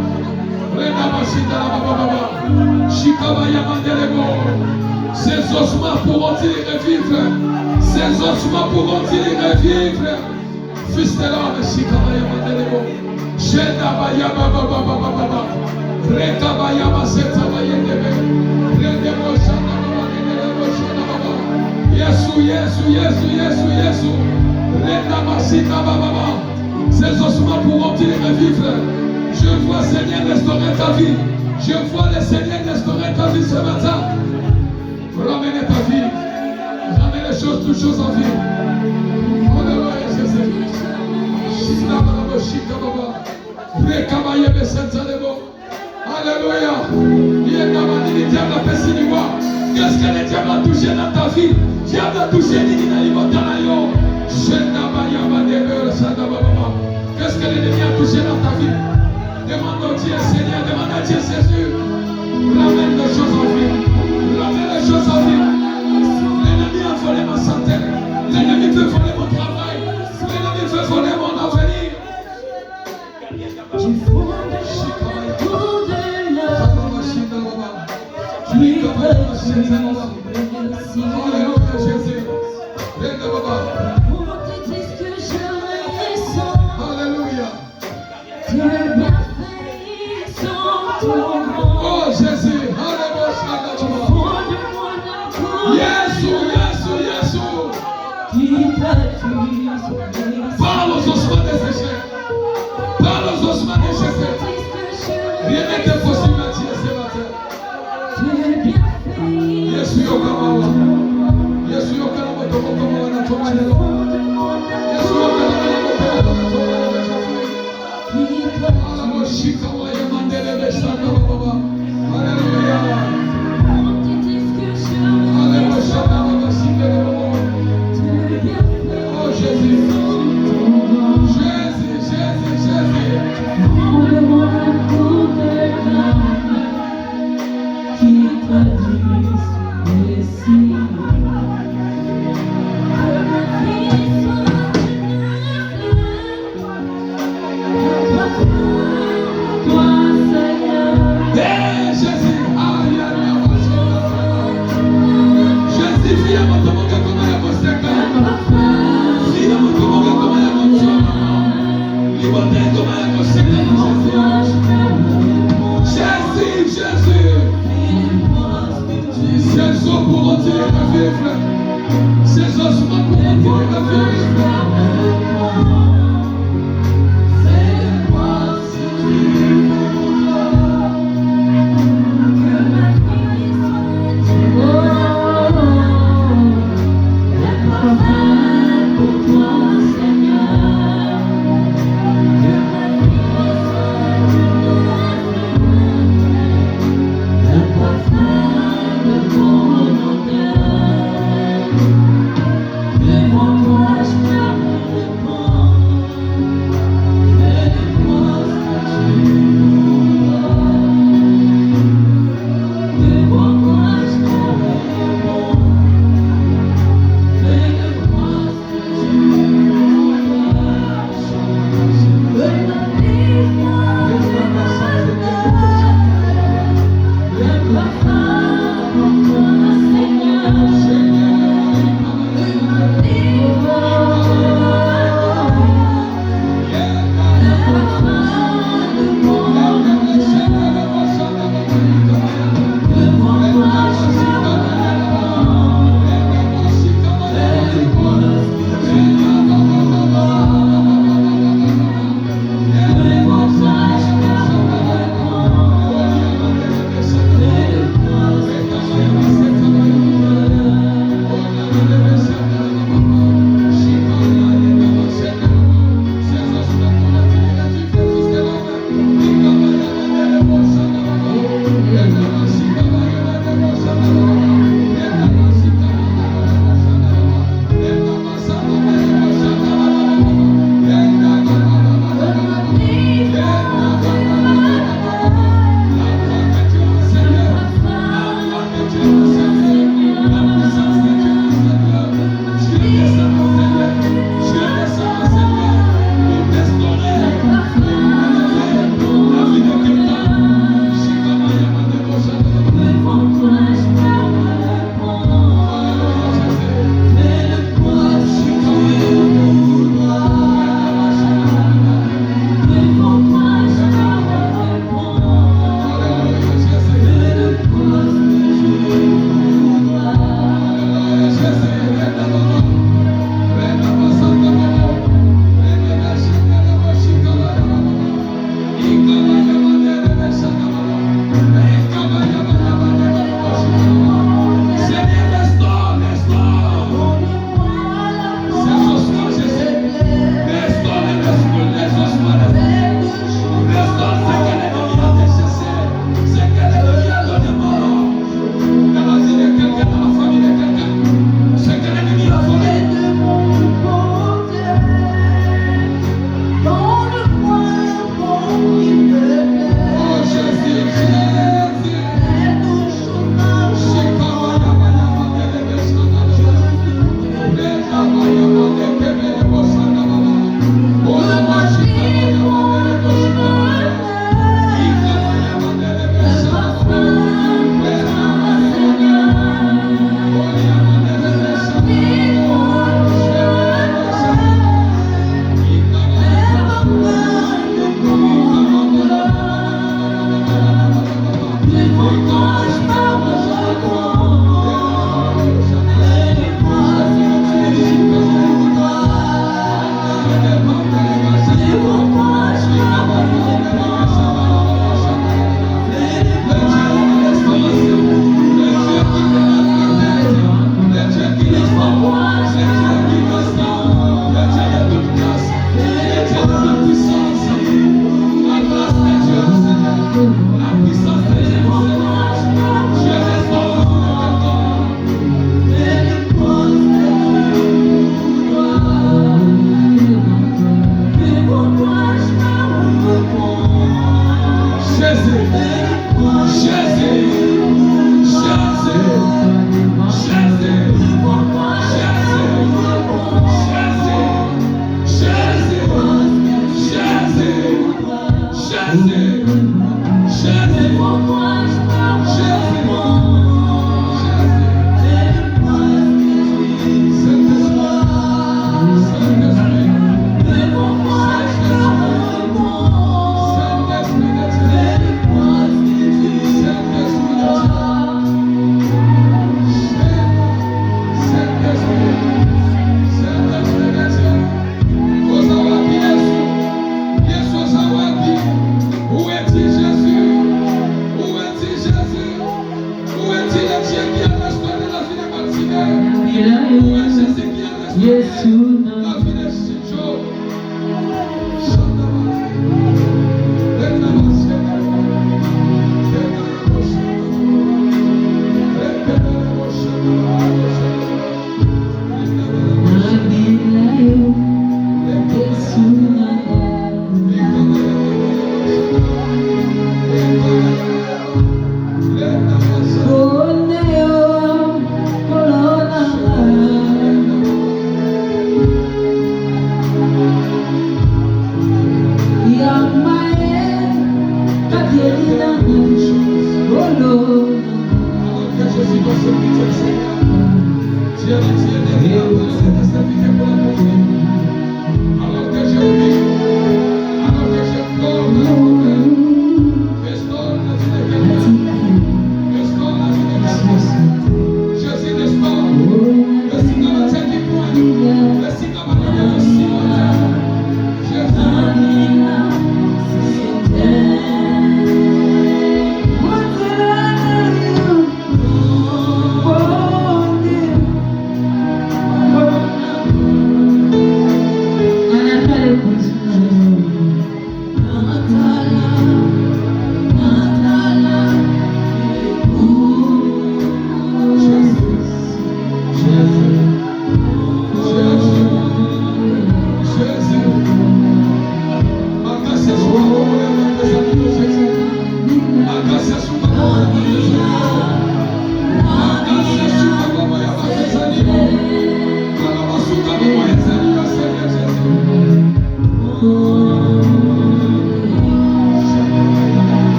Rena Machida Baba, Shikabaya mandelego. Ces ossements pourront-ils revivre? Ces ossements pourront-ils revivre? Fils de l'homme, Shikabaya mandelego, Shenabaya Baba Baba Baba, Rekabaya Masetabaya Debe, Rendebo Shanababa, Rendebo Shanababa, Yesu, Yesu, Yesu, Yesu, Yesu, Renda Masita Baba. Ces ossements pourront-ils revivre? Je vois Seigneur restaurer ta vie. Je vois le Seigneur restaurer ta vie ce matin. Ramène ta vie. Ramène les choses, toutes choses en vie. Alléluia Jésus. Alléluia. Qu'est-ce que le diable a touché dans ta vie? Diable a touché qu'est-ce que l'ennemi a touché dans ta vie? Demande au Dieu Seigneur, demande à Dieu Jésus. Ramène les choses en vie. Ramène les choses en vie. L'ennemi a volé ma santé. L'ennemi veut voler mon travail. L'ennemi veut voler mon avenir. Tu fondes au-delà qui Alléluia Jésus. Oh Jésus, parle aux ossements desséchés. Parle aux ossements desséchés. Rien n'est impossible à Dieu ce matin. Yesu yokamawa. Yesu yokamawa tokokomawa na tomalelo. Yesu yokamawa na tomalelo. Alamoshika wa yamandele besaka baba. Alléluia. Alléluia baba sindele baba. Oh Jésus. Jésus, Jésus, Jésus.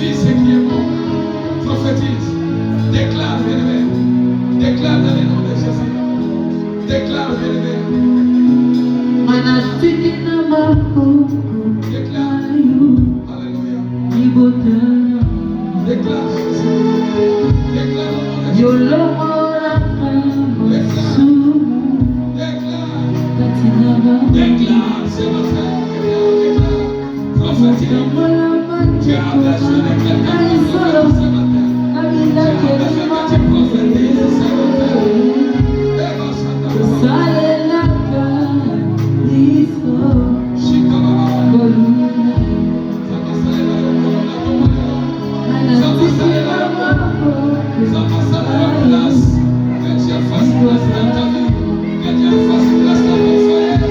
Vivifie ce qui est mort. Prophétise. Déclare, bien-aimé. Déclare dans le nom de Jésus. Déclare, bien-aimé. Déclare. Alléluia. Déclare Jésus. Déclare au nom de Jésus. Déclare ce matin. Déclare. Prophétise. Tu as besoin de quelqu'un qui prophétise ce matin. Tu as besoin que tu prophétises ce matin. Ça va saler la place. Que Dieu fasse place dans ta vie. Que Dieu fasse place dans ton foyer.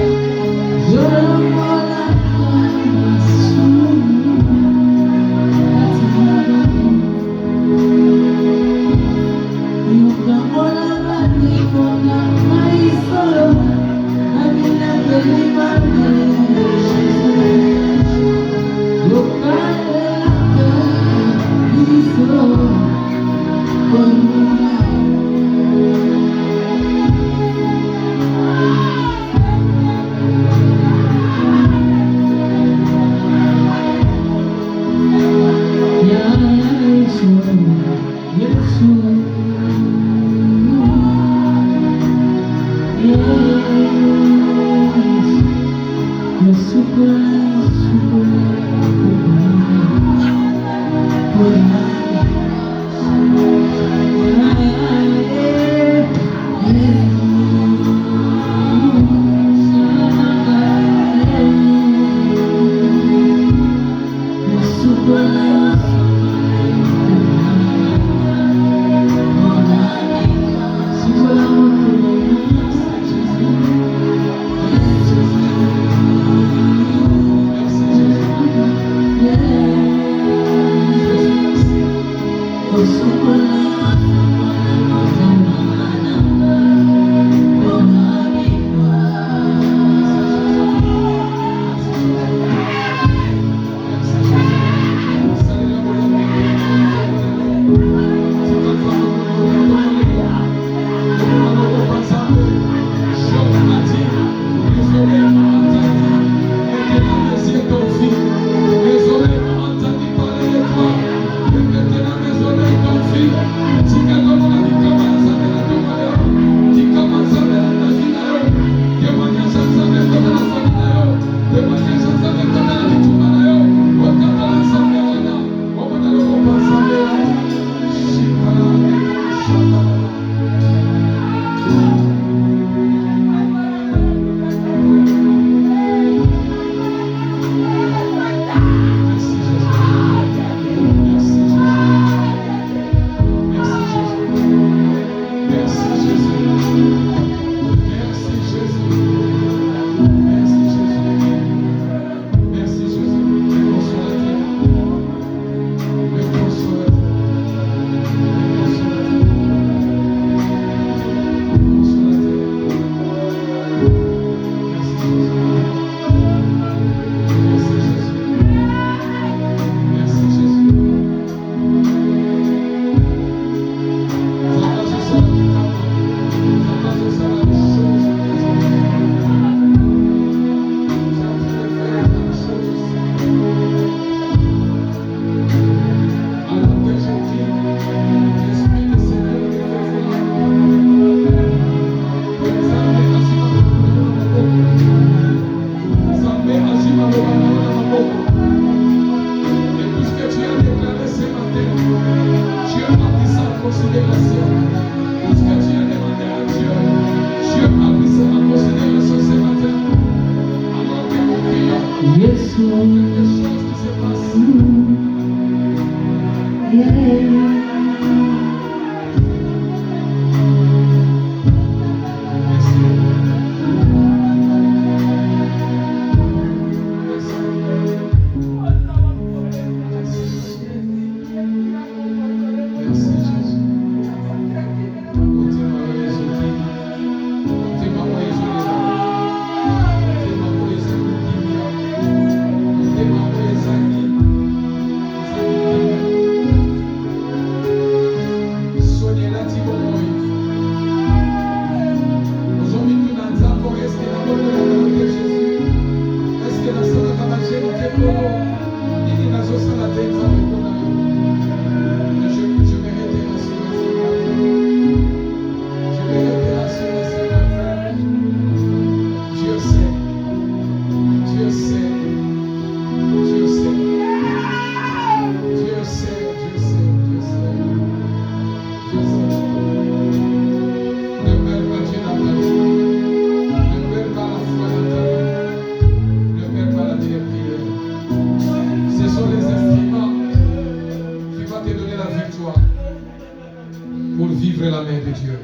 pour vivre la main de Dieu.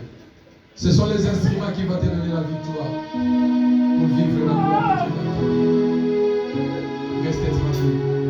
Ce sont les instruments qui vont te donner la victoire pour vivre la gloire de Dieu dans ta vie. Restez tranquille.